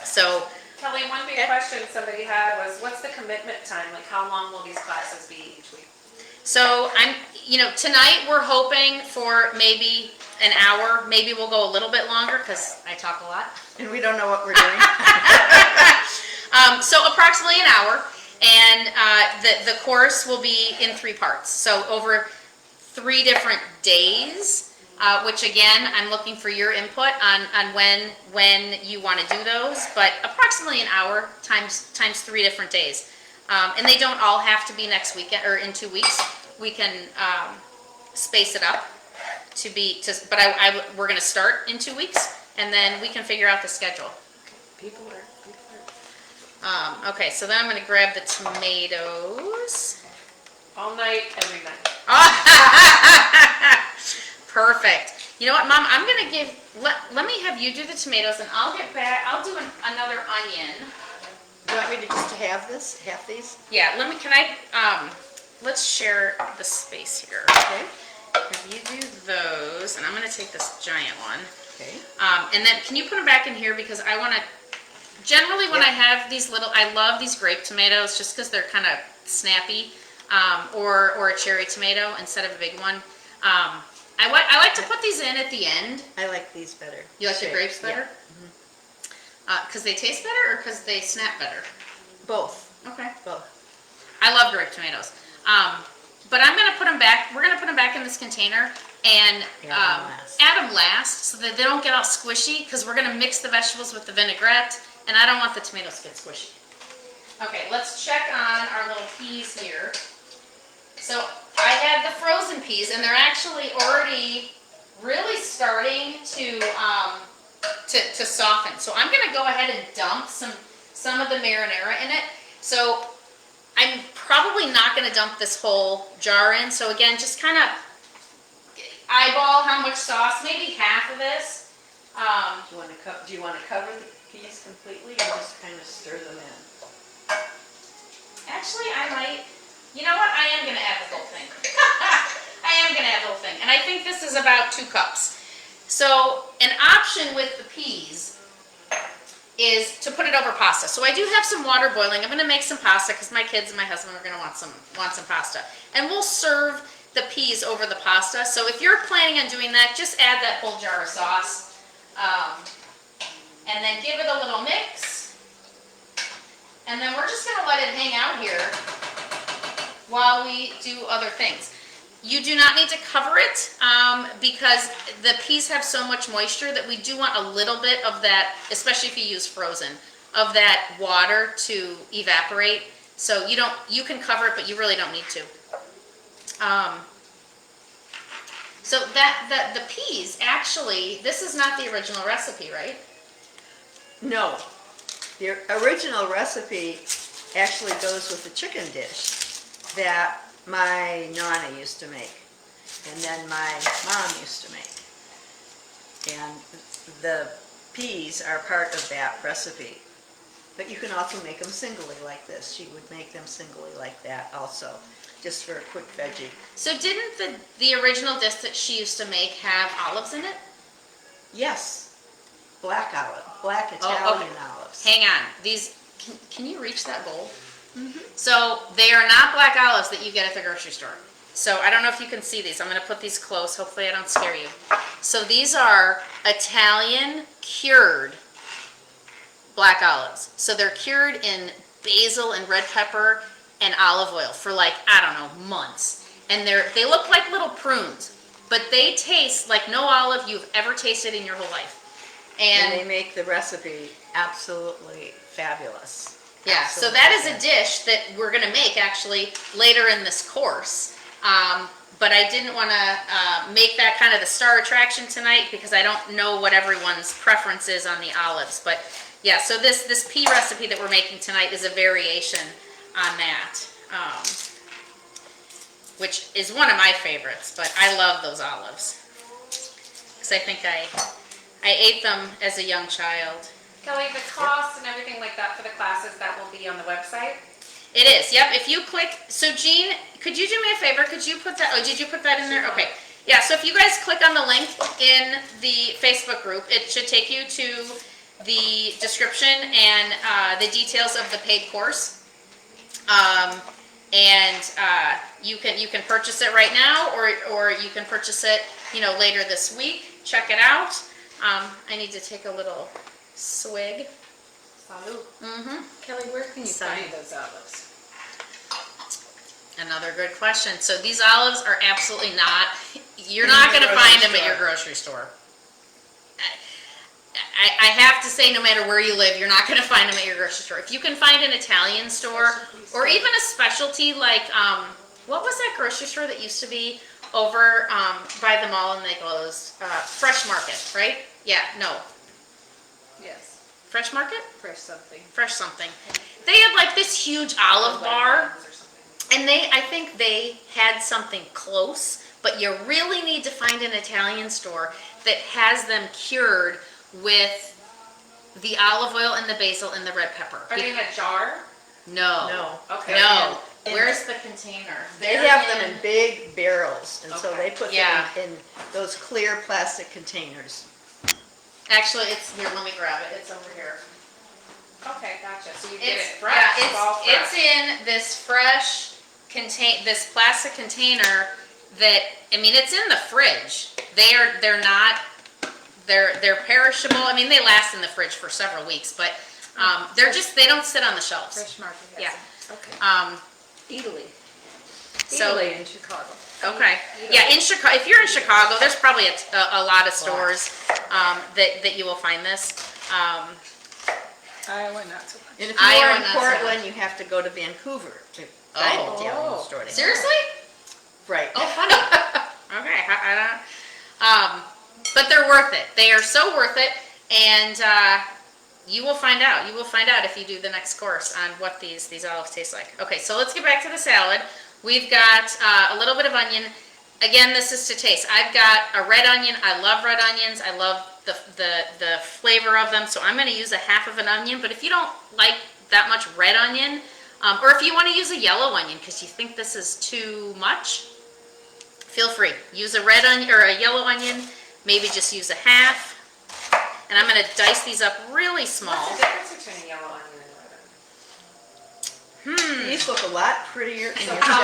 So Kelly, one big question somebody had was, what's the commitment time? Like, how long will these classes be each week? So tonight we're hoping for maybe an hour. Maybe we'll go a little bit longer because I talk a lot. And we don't know what we're doing. So approximately an hour, and the course will be in 3 parts. So over 3 different days. Which again, I'm looking for your input on when you want to do those, but approximately an hour times 3 different days. And they don't all have to be next weekend or in 2 weeks. We can space it up but we're going to start in 2 weeks and then we can figure out the schedule. People are. Okay, so then I'm going to grab the tomatoes. All night, every night. Perfect. You know what, Mom? I'm gonna let me have you do the tomatoes, and I'll get back. I'll do another onion. Do you want me to just have this, half these? Yeah. Let's share the space here. Okay. Have you do those, and I'm gonna take this giant one. Okay. And then can you put them back in here because I want to. Generally, when I have these I love these grape tomatoes just because they're kind of snappy, or a cherry tomato instead of a big one. I like to put these in at the end. I like these better. You like the grapes better? Yeah. Because they taste better or because they snap better? Both. Okay. Both. I love grape tomatoes. But I'm going to put them back. We're going to put them back in this container and add them last so that they don't get all squishy because we're going to mix the vegetables with the vinaigrette and I don't want the tomatoes to get squishy. Okay, let's check on our little peas here. So I have the frozen peas, and they're actually already really starting to soften. So I'm going to go ahead and dump some of the marinara in it. So I'm probably not going to dump this whole jar in. So again, just kind of eyeball how much sauce, maybe half of this. Do you want to cover the peas completely, or just kind of stir them in? Actually, I might. You know what? I am going to add the whole thing. I am going to add the whole thing. And I think this is about 2 cups. So an option with the peas is to put it over pasta. So I do have some water boiling. I'm going to make some pasta because my kids and my husband are going to want some pasta. And we'll serve the peas over the pasta. So if you're planning on doing that, just add that whole jar of sauce. And then give it a little mix. And then we're just going to let it hang out here while we do other things. You do not need to cover it because the peas have so much moisture that we do want a little bit of that, especially if you use frozen, of that water to evaporate. So you can cover it, but you really don't need to. So the peas, actually, this is not the original recipe, right? No. The original recipe actually goes with the chicken dish that my Nana used to make, and then my mom used to make. And the peas are part of that recipe. But you can also make them singly like this. She would make them singly like that also. just for a quick veggie. So didn't the original dish that she used to make have olives in it? Yes, black okay. Italian olives. Hang on. These, can you reach that bowl? So they are not black olives that you get at the grocery store. So I don't know if you can see these. I'm going to put these close. Hopefully I don't scare you. So these are Italian cured black olives. So they're cured in basil and red pepper and olive oil for like, I don't know, months. And they look like little prunes, but they taste like no olive you've ever tasted in your whole life. And they make the recipe absolutely fabulous. Yeah, so that is a dish that we're going to make actually later in this course. But I didn't want to make that kind of the star attraction tonight because I don't know what everyone's preference is on the olives. But yeah, so this pea recipe that we're making tonight is a variation on that, which is one of my favorites. But I love those olives because I think I ate them as a young child. Kelly, the cost and everything like that for the classes, that will be on the website? It is, yep. If you click, so Jean, could you do me a favor? Could you put that, oh, did you put that in there? Okay. Yeah, so if you guys click on the link in the Facebook group, it should take you to the description and the details of the paid course. You can purchase it right now, or you can purchase it, later this week. Check it out. I need to take a little swig. Salud. Kelly, where can you Sorry. find those olives? Another good question. So these olives are absolutely not, you're not going to find them at your grocery store. I have to say, no matter where you live, you're not going to find them at your grocery store. If you can find an Italian store or even a specialty like, what was that grocery store that used to be over by the mall and they closed? Fresh Market, right? Yeah, no. Yes, Fresh Market? fresh something. Fresh something. They had like this huge olive bar. And I think they had something close, but you really need to find an Italian store that has them cured with the olive oil and the basil and the red pepper. Are they in a jar? No. No. Okay. No. In- Where's the container? They have them in big barrels, and so Okay. they put Yeah. them in those clear plastic containers. Actually, it's here. Let me grab it. It's over here. Okay, gotcha. So you get it It's fresh. yeah. It's all fresh. It's in this fresh this plastic container that it's in the fridge. They're not. They're perishable. I mean, they last in the fridge for several weeks, but they don't sit on the shelves. Fresh market has Yeah. them. Okay. Italy. Italy in Chicago. Okay. Yeah, in Chicago. If you're in Chicago, there's probably a lot of stores that you will find this. Iowa, not so much. And if Iowa, you're in not so Portland, you have to go to Vancouver to find an Italian store. Seriously? Right. Oh, funny. Okay. I don't. But they're worth it. They are so worth it, and you will find out. You will find out if you do the next course on what these olives taste like. Okay, so let's get back to the salad. We've got a little bit of onion. Again, this is to taste. I've got a red onion. I love red onions. I love the flavor of them. So I'm going to use a half of an onion. But if you don't like that much red onion, or if you want to use a yellow onion because you think this is too much, feel free. Use a red onion or a yellow onion. Maybe just use a half. And I'm going to dice these up really small. What's the difference between a yellow onion and a red onion? These look a lot prettier in your Color.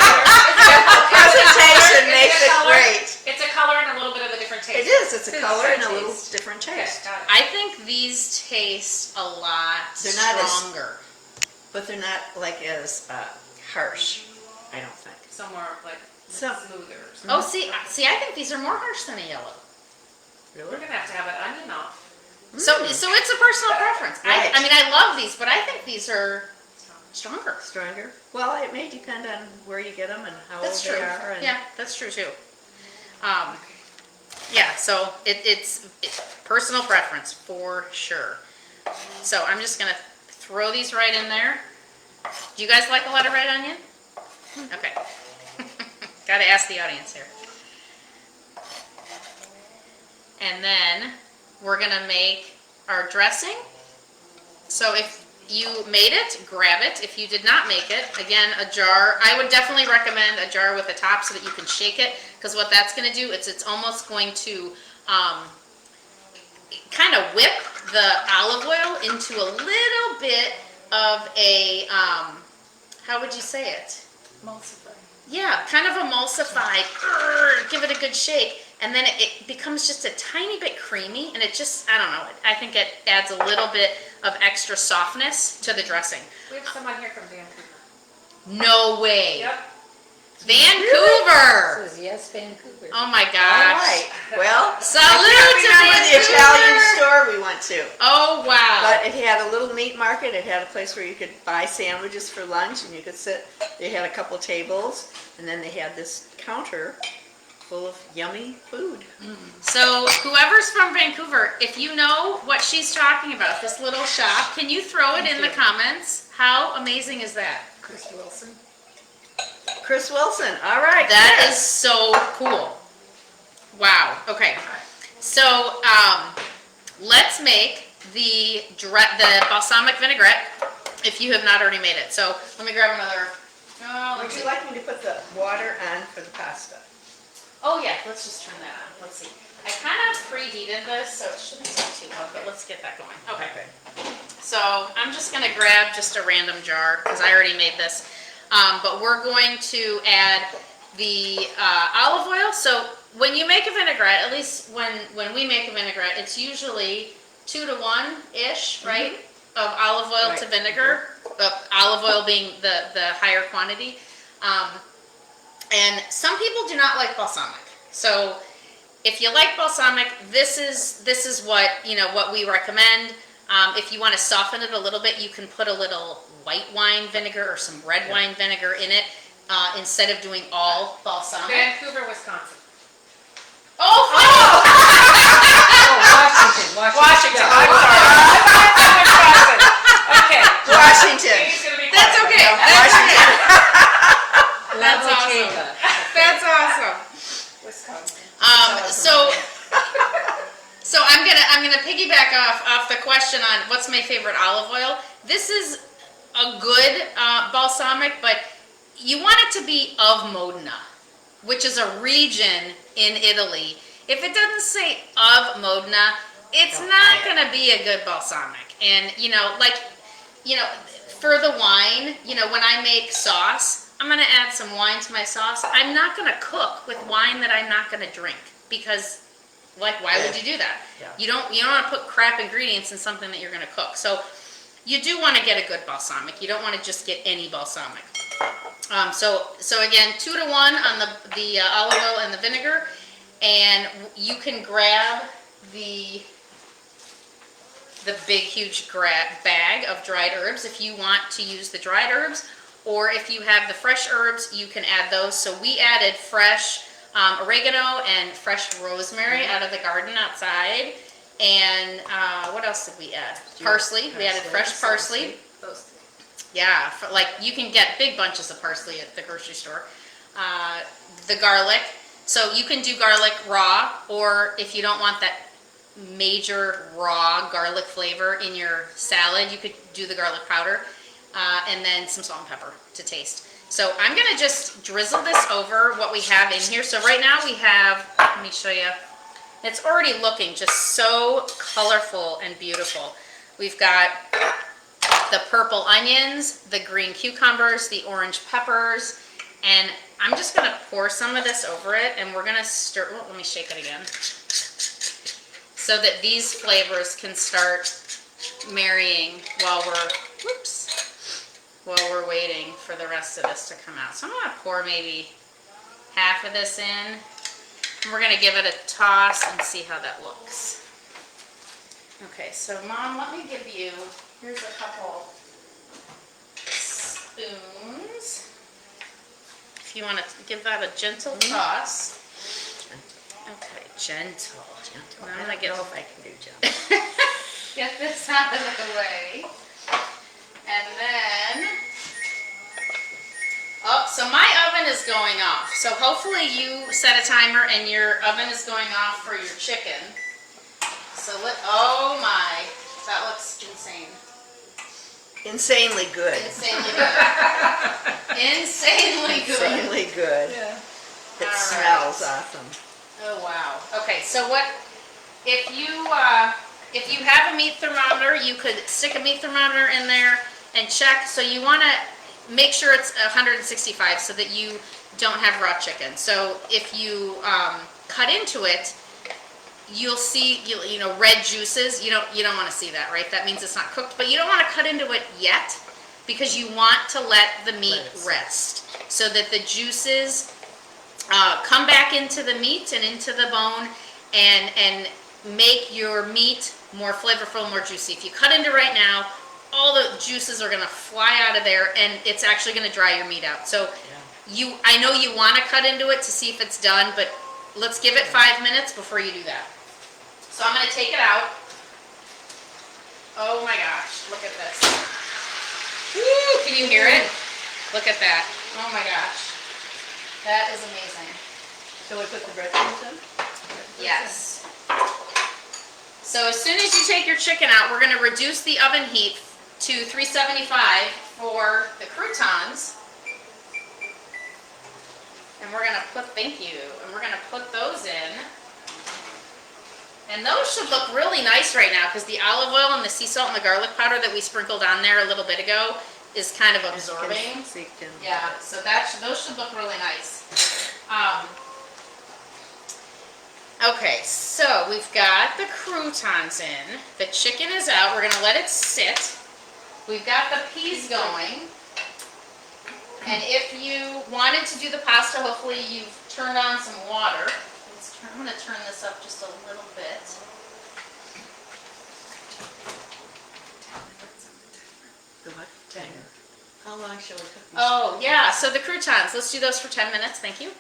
presentation makes It's a it color. great. It's a color and a little bit of a different taste. It is. It's a It's color a and a little taste. different Okay, taste. got it. I think these taste a lot They're not as- stronger. But they're not like as harsh, I don't think. So more like So- smoother. Oh, see, I think these are more harsh than a yellow. We're Really? gonna have to have an onion off. So it's a personal preference. Right. I love these, but I think these are stronger. Stronger? Well, it may depend on where you get them and how That's old true. they are. And Yeah, that's true too. Yeah, so it's personal preference for sure. So I'm just gonna throw these right in there. Do you guys like a lot of red onion? Okay. Gotta ask the audience here. And then we're gonna make our dressing. So if you made it, grab it. If you did not make it, again, a jar. I would definitely recommend a jar with a top so that you can shake it, because what that's going to do is it's almost going to kind of whip the olive oil into a little bit of a, how would you say it? Emulsify. Yeah, kind of emulsified. Give it a good shake, and then it becomes just a tiny bit creamy, and it just, I don't know, I think it adds a little bit of extra softness to the dressing. We have someone here from Vancouver. No way. Yep. Vancouver! Says yes, Vancouver. Oh my All gosh. right, well, Salute I to can't remember the Italian Vancouver! store we went to. Oh wow. But it had a little meat market. It had a place where you could buy sandwiches for lunch, and you could sit. They had a couple tables, and then they had this counter full of yummy food. So whoever's from Vancouver, if you know what she's talking about, this little shop, can you throw it in the comments? How amazing is that? Chris Wilson. Chris Wilson. All right. That Chris. is so cool. Wow. Okay. So let's make the balsamic vinaigrette if you have not already made it. So let me grab another. Would you like me to put the water on for the pasta? Oh yeah, let's just turn that on. Let's see. I kind of preheated this, so it shouldn't take too long, but let's get that going. Okay. So I'm just gonna grab just a random jar because I already made this. But we're going to add the olive oil. So when you make a vinaigrette, at least when we make a vinaigrette, it's usually 2 to 1-ish, right? Of olive oil to vinegar. Olive oil being the higher quantity. And some people do not like balsamic. So if you like balsamic, this is what what we recommend. If you want to soften it a little bit, you can put a little white wine vinegar or some red wine vinegar in it instead of doing all balsamic. Vancouver, Wisconsin. Oh! Washington. Okay. Washington. He's gonna be That's quiet. okay. That's okay. That's La awesome. Bottega. That's awesome. Wisconsin. So I'm gonna piggyback off the question on what's my favorite olive oil. This is a good balsamic, but you want it to be of Modena, which is a region in Italy. If it doesn't say of Modena, it's not gonna be a good balsamic. And for the wine, when I make sauce, I'm gonna add some wine to my sauce. I'm not gonna cook with wine that I'm not gonna drink because, why would you do that? Yeah. You don't want to put crap ingredients in something that you're gonna cook. So you do want to get a good balsamic. You don't want to just get any balsamic. So again, 2 to 1 on the olive oil and the vinegar, and you can grab the big huge bag of dried herbs if you want to use the dried herbs, or if you have the fresh herbs, you can add those. So we added fresh oregano and fresh rosemary out of the garden outside. And what else did we add? Parsley. We added fresh parsley. Yeah, you can get big bunches of parsley at the grocery store. The garlic. So you can do garlic raw, or if you don't want that major raw garlic flavor in your salad, you could do the garlic powder, and then some salt and pepper to taste. So I'm gonna just drizzle this over what we have in here. So right now we have, let me show you. It's already looking just so colorful and beautiful. We've got the purple onions, the green cucumbers, the orange peppers, and I'm just gonna pour some of this over it, and we're gonna stir, let me shake it again, so that these flavors can start marrying while we're waiting for the rest of this to come out. So I'm gonna pour maybe half of this in. And we're going to give it a toss and see how that looks. Okay, so Mom, let me give you, here's a couple spoons. If you want to give that a gentle toss. Okay, gentle. Gentle. Now I'm I going to don't get, know if I can do gentle. get this out of the way. And then, oh, so my oven is going off. So hopefully you set a timer and your oven is going off for your chicken. So oh my, that looks insane. Insanely good. Insanely good. Insanely good. Insanely good. Yeah. It All smells right. awesome. Oh wow. Okay, so what if you have a meat thermometer, you could stick a meat thermometer in there and check. So you want to make sure it's 165 so that you don't have raw chicken. So if you cut into it, you'll see you know red juices. You don't want to see that, right? That means it's not cooked. But you don't want to cut into it yet because you want to let the meat rest so that the juices come back into the meat and into the bone and make your meat more flavorful, more juicy. If you cut into right now, all the juices are going to fly out of there and it's actually going to dry your meat out. So I know you want to cut into it to see if it's done, but let's give it 5 minutes before you do that. So I'm going to take it out. Oh my gosh, look at this. Woo, can you hear it? Look at that. Oh my gosh. That is amazing. So we put the breadcrumbs in? Yes. So as soon as you take your chicken out, we're going to reduce the oven heat to 375 for the croutons. And we're going to put, thank you, and we're going to put those in. And those should look really nice right now because the olive oil and the sea salt and the garlic powder that we sprinkled on there a little bit ago is kind of absorbing. Yeah, so those should look really nice. Okay, so we've got the croutons in. The chicken is out. We're going to let it sit. We've got the peas going. And if you wanted to do the pasta, hopefully you've turned on some water. I'm going to turn this up just a little bit. The what? 10. How long shall we cook these? Oh, yeah, so the croutons, let's do those for 10 minutes, thank you.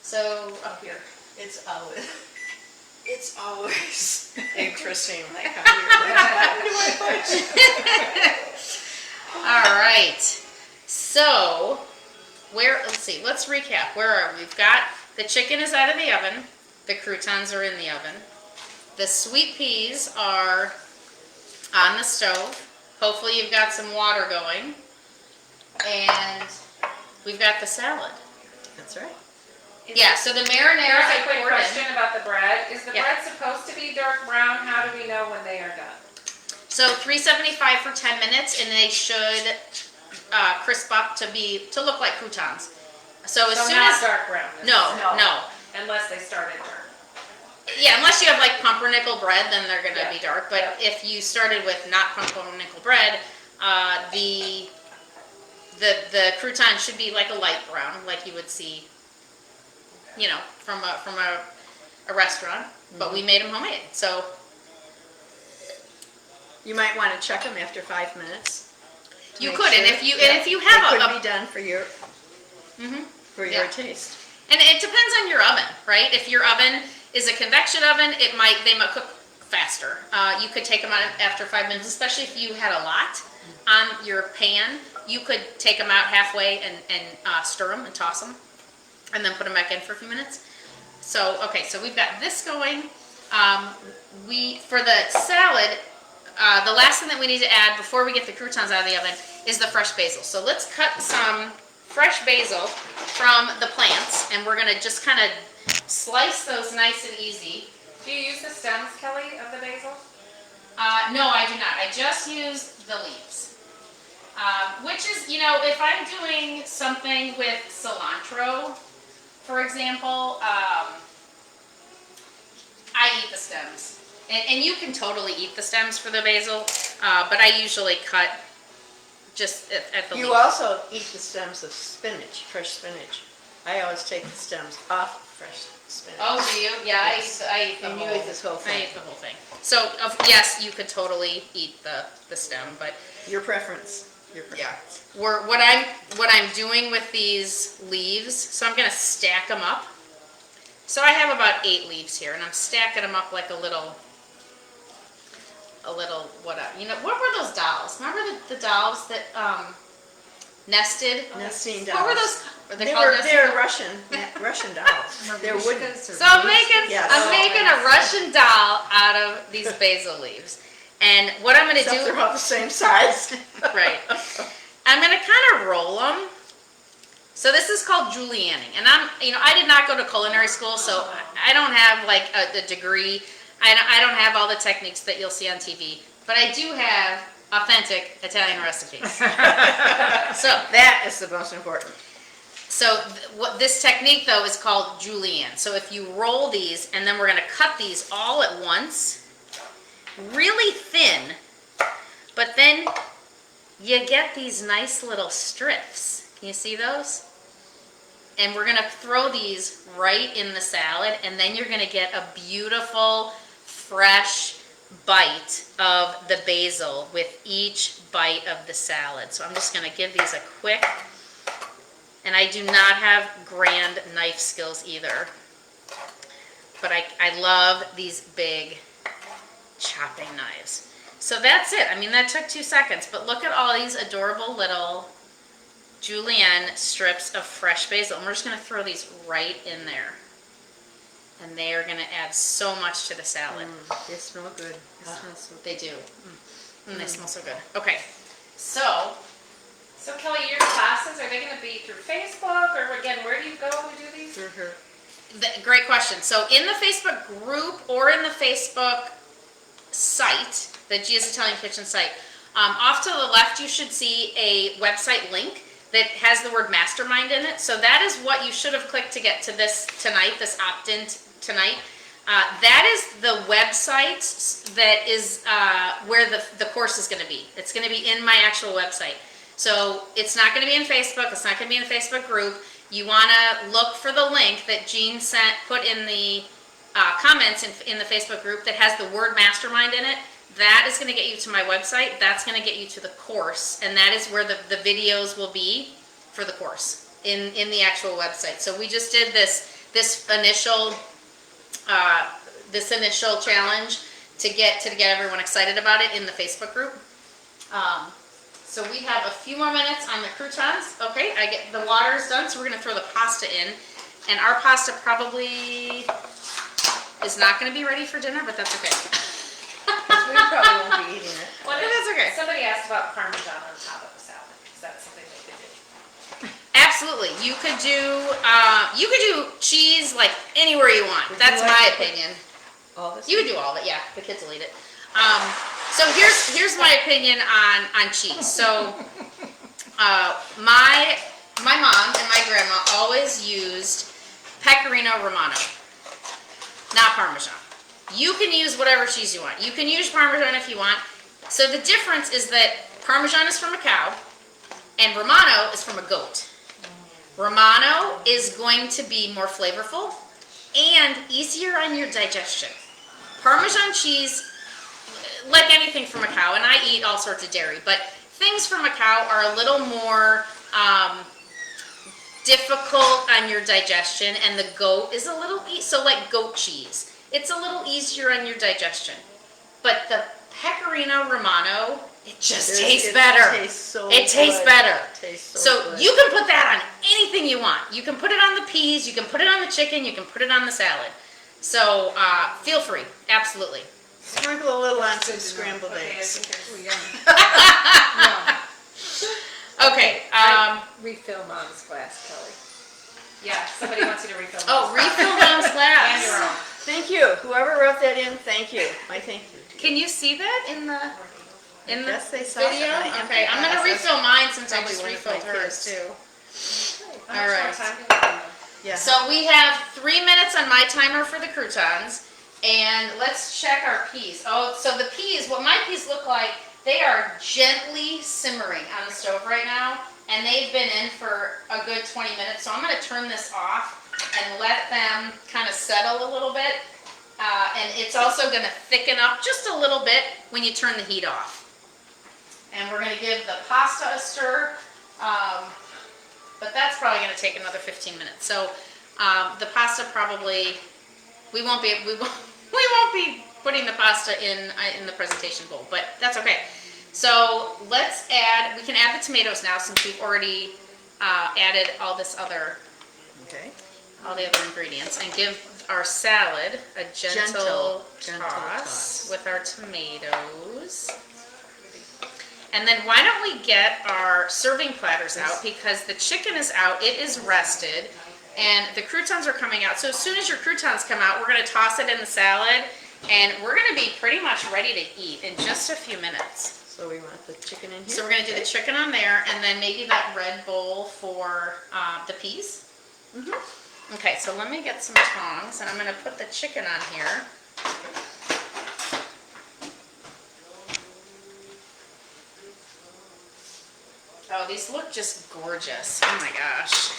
So, up here. It's always interesting, like how All right, so, let's see, let's recap. Where are we? We've got the chicken is out of the oven. The croutons are in the oven. The sweet peas are on the stove. Hopefully you've got some water going. And we've got the salad. That's right. Yeah, so the marinara There's I a quick poured in. question about the bread. Is the Yeah. bread supposed to be dark brown? How do we know when they are done? So 375 for 10 minutes, and they should crisp up to look like croutons. So as So soon not as dark brown. no. Unless they started dark. Yeah, unless you have like pumpernickel bread, then they're gonna Yeah. be dark. But if you started with not pumpernickel bread, the crouton should be like a light brown, like you would see, you know, from a restaurant. But we made them homemade, so You might want to check them after 5 minutes. you Make could. And sure. if you It have could a be done for your Yeah. taste. and it depends on your oven, right? If your oven is a convection oven, they might cook faster. You could take them out after 5 minutes, especially if you had a lot on your pan. You could take them out halfway and stir them and toss them, and then put them back in for a few minutes. So okay, so we've got this going. For the salad, the last thing that we need to add before we get the croutons out of the oven is the fresh basil. So let's cut some fresh basil from the plants, and we're gonna just kind of slice those nice and easy. Do you use the stems, Kelly, of the basil? No, I do not. I just use the leaves. Which is, you know, if I'm doing something with cilantro, for example, I eat the stems. And you can totally eat the stems for the basil, but I usually cut just at the You leaf. also eat the stems of spinach, fresh spinach. I always take the stems off fresh spinach. Oh, do you? Yeah, Yes. I eat the And whole. you eat this whole I thing. eat the whole thing. So yes, you could totally eat the stem, but Your preference. yeah, what I'm doing with these leaves. So I'm gonna stack them up. So I have about 8 leaves here, and I'm stacking them up like a little you know, what were those dolls? Remember the dolls that nested? Nesting What were dolls. those? They called nesting They're dolls? Russian dolls. They're wooden. So I'm making Yes. a Russian doll out of these basil leaves. And what I'm gonna Except do, they're all the same size. right, I'm gonna kind of roll them. So this is called julienning, and I did not go to culinary school, so I don't have like a degree. I don't have all the techniques that you'll see on TV, but I do have authentic Italian recipes. So That is the most important. what this technique though is called julienne. So if you roll these, and then we're gonna cut these all at once, really thin, but then you get these nice little strips. Can you see those? And we're gonna throw these right in the salad, and then you're gonna get a beautiful, fresh bite of the basil with each bite of the salad. So I'm just gonna give these a quick, and I do not have grand knife skills either, but I love these big chopping knives. So that's it. I mean, that took 2 seconds, but look at all these adorable little julienne strips of fresh basil. And we're just gonna throw these right in there. And they are gonna add so much to the salad. They smell good. They smell so They do. They smell so good. Okay, so So Kelly, your classes, are they gonna be through Facebook, or again, where do you go to do these? good. For her. great question. So in the Facebook group or in the Facebook site, the Gia's Italian Kitchen site, off to the left you should see a website link that has the word mastermind in it. So that is what you should have clicked to get to this tonight, this opt-in tonight. That is the website that is where the course is going to be. It's going to be in my actual website. So it's not going to be in Facebook. It's not going to be in the Facebook group. You want to look for the link that Jean put in the comments in the Facebook group that has the word mastermind in it. That is going to get you to my website. That's going to get you to the course, and that is where the videos will be for the course in the actual website. So we just did this initial challenge to get everyone excited about it in the Facebook group. So we have a few more minutes on the croutons. Okay, the water is done, so we're going to throw the pasta in, and our pasta probably is not going to be ready for dinner, but that's okay. We probably won't be eating it. Well, that's okay. Somebody asked about Parmesan on top of the salad. Is that something they could do? Absolutely. You could do cheese like anywhere you want. Would you That's like my to put opinion. All this. You could do all of it, yeah. The kids will eat it. So here's my opinion on cheese. So my mom and my grandma always used Pecorino Romano, not Parmesan. You can use whatever cheese you want. You can use Parmesan if you want. So the difference is that Parmesan is from a cow and Romano is from a goat. Romano is going to be more flavorful and easier on your digestion. Parmesan cheese, like anything from a cow, and I eat all sorts of dairy, but things from a cow are a little more difficult on your digestion, and the goat is a little, so like goat cheese. It's a little easier on your digestion. But the Pecorino Romano, it just tastes better. It tastes so It tastes good. better. It tastes So good. you can put that on anything you want. You can put it on the peas, you can put it on the chicken, you can put it on the salad. So feel free, absolutely. Sprinkle a little on some scrambled Okay, I eggs. think there's- Okay. Refill Mom's glass, Kelly. Yeah, somebody wants you to refill. Oh, this. refill Mom's glass. And your own. Thank you. Whoever wrote that in, thank you. My thank you. Can you see that in the Yes, they saw video? it. I Okay, I'm gonna emptied refill mine since I Probably just one of refilled my hers kids. too. How much more Alright. time do we have? Yeah. So we have 3 minutes on my timer for the croutons, and let's check our peas. Oh, so the peas, what my peas look like, they are gently simmering on the stove right now, and they've been in for a good 20 minutes. So I'm gonna turn this off and let them kind of settle a little bit. And it's also gonna thicken up just a little bit when you turn the heat off. And we're gonna give the pasta a stir, but that's probably gonna take another 15 minutes. So the pasta probably, we won't be putting the pasta in the presentation bowl, but that's okay. So we can add the tomatoes now since we've already added all the other Okay. ingredients, and give our salad, a gentle Gentle toss toss. with our tomatoes. And then why don't we get our serving platters out, because the chicken is out, it is rested, and the croutons are coming out. So as soon as your croutons come out, we're gonna toss it in the salad, and we're gonna be pretty much ready to eat in just a few minutes. So we want the chicken in here? So we're gonna do the chicken on there, and then maybe that red bowl for the peas. Okay, so let me get some tongs, and I'm gonna put the chicken on here. Oh, these look just gorgeous. Oh my gosh.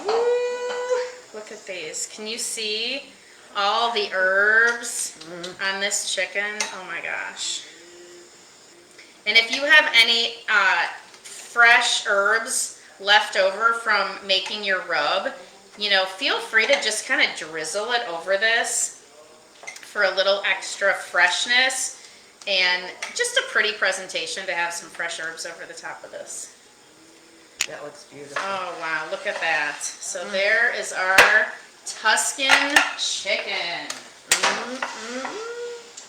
Woo! Look at these. Can you see all the herbs on this chicken? Oh my gosh. And if you have any fresh herbs left over from making your rub, you know, feel free to just kind of drizzle it over this for a little extra freshness. And just a pretty presentation to have some fresh herbs over the top of this. That looks beautiful. Oh wow, look at that. So there is our Tuscan chicken.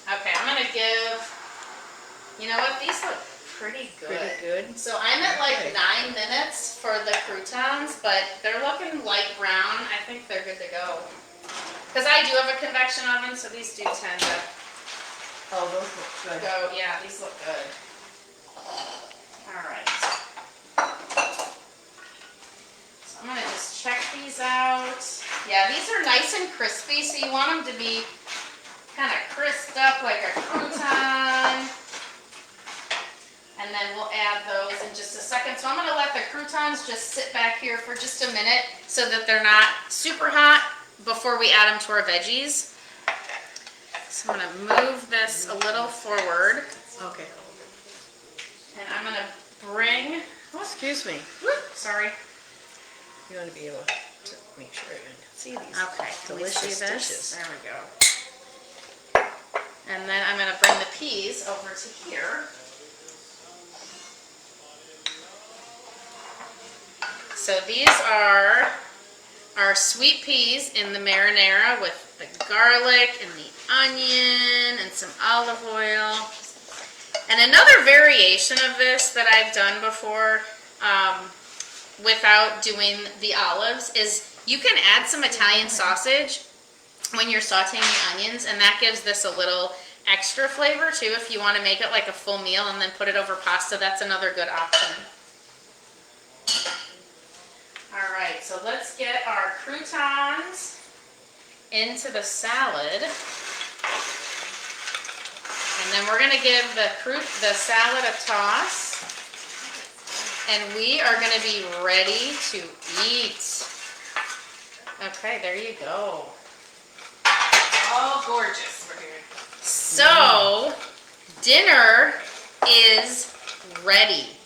Okay, I'm gonna give, you know what, these look pretty good. Pretty good. So I'm at like Okay. 9 minutes for the croutons, but they're looking light brown. I think they're good to go. Because I do have a convection oven, so these do tend to Oh, those look good. go, yeah, these look good. All right. So I'm gonna just check these out. Yeah, these are nice and crispy, so you want them to be kind of crisped up like a crouton. And then we'll add those in just a second. So I'm gonna let the croutons just sit back here for just a minute so that they're not super hot before we add them to our veggies. So I'm gonna move this a little forward, Okay. and I'm gonna bring, Oh, excuse me. sorry. You want to be able to make sure you can see these. Okay, can we Delicious see this? dishes. There we go. And then I'm gonna bring the peas over to here. So these are our sweet peas in the marinara with the garlic and the onion and some olive oil. And another variation of this that I've done before without doing the olives is you can add some Italian sausage when you're sauteing the onions, and that gives this a little extra flavor too if you want to make it like a full meal and then put it over pasta. That's another good option. All right, so let's get our croutons into the salad. And then we're gonna give the salad a toss. And we are gonna be ready to eat. Okay, there you go. All gorgeous, we're hearing. So, dinner is ready.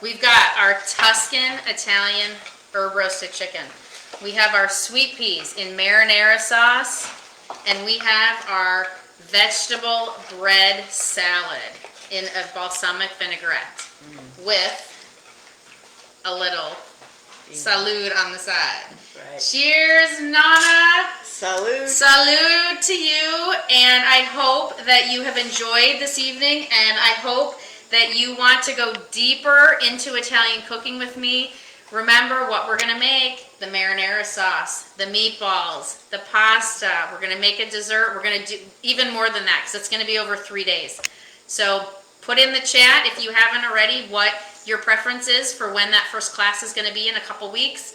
We've got our Tuscan Italian herb roasted chicken. We have our sweet peas in marinara sauce, and we have our vegetable bread salad in a balsamic vinaigrette with a little salud on the side. Right. Cheers, Nana! Salud. Salute to you, and I hope that you have enjoyed this evening, and I hope that you want to go deeper into Italian cooking with me. Remember what we're gonna make: the marinara sauce, the meatballs, the pasta. We're gonna make a dessert. We're gonna do even more than that because it's gonna be over 3 days. So put in the chat if you haven't already what your preference is for when that first class is gonna be in a couple weeks.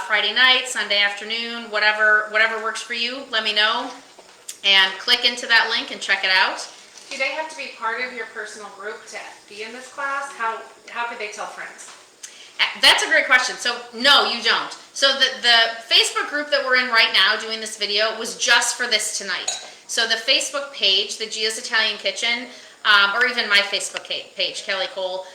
Friday night, Sunday afternoon, whatever works for you, let me know. And click into that link and check it out. Do they have to be part of your personal group to be in this class? How could they tell friends? That's a great question. So no, you don't. So the Facebook group that we're in right now doing this video was just for this tonight. So the Facebook page, the Gia's Italian Kitchen, or even my Facebook page, Kelly Cole,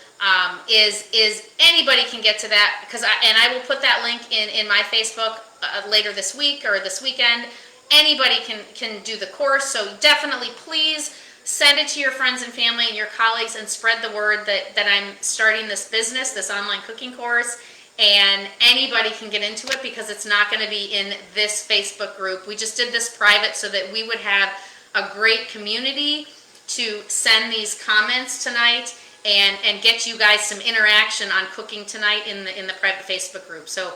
is anybody can get to that, because I will put that link in my Facebook later this week or this weekend. Anybody can do the course, so definitely please send it to your friends and family and your colleagues and spread the word that I'm starting this business, this online cooking course, and anybody can get into it because it's not going to be in this Facebook group. We just did this private so that we would have a great community to send these comments tonight and get you guys some interaction on cooking tonight in the private Facebook group. So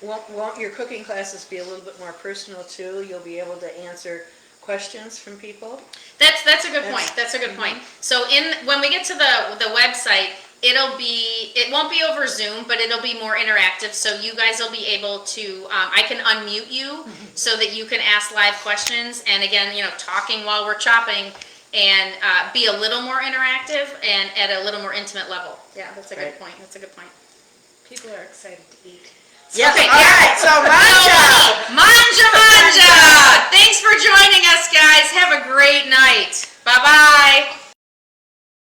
Won't your cooking classes be a little bit more personal too? You'll be able to answer questions from people? that's a good point. That's a good point. So when we get to the website, it won't be over Zoom, but it'll be more interactive. So you guys will be able to, I can unmute you so that you can ask live questions. And again, talking while we're chopping and be a little more interactive and at a little more intimate level. Yeah, that's a good point. That's a good point. People are excited to eat. Yes, Okay, all right, so my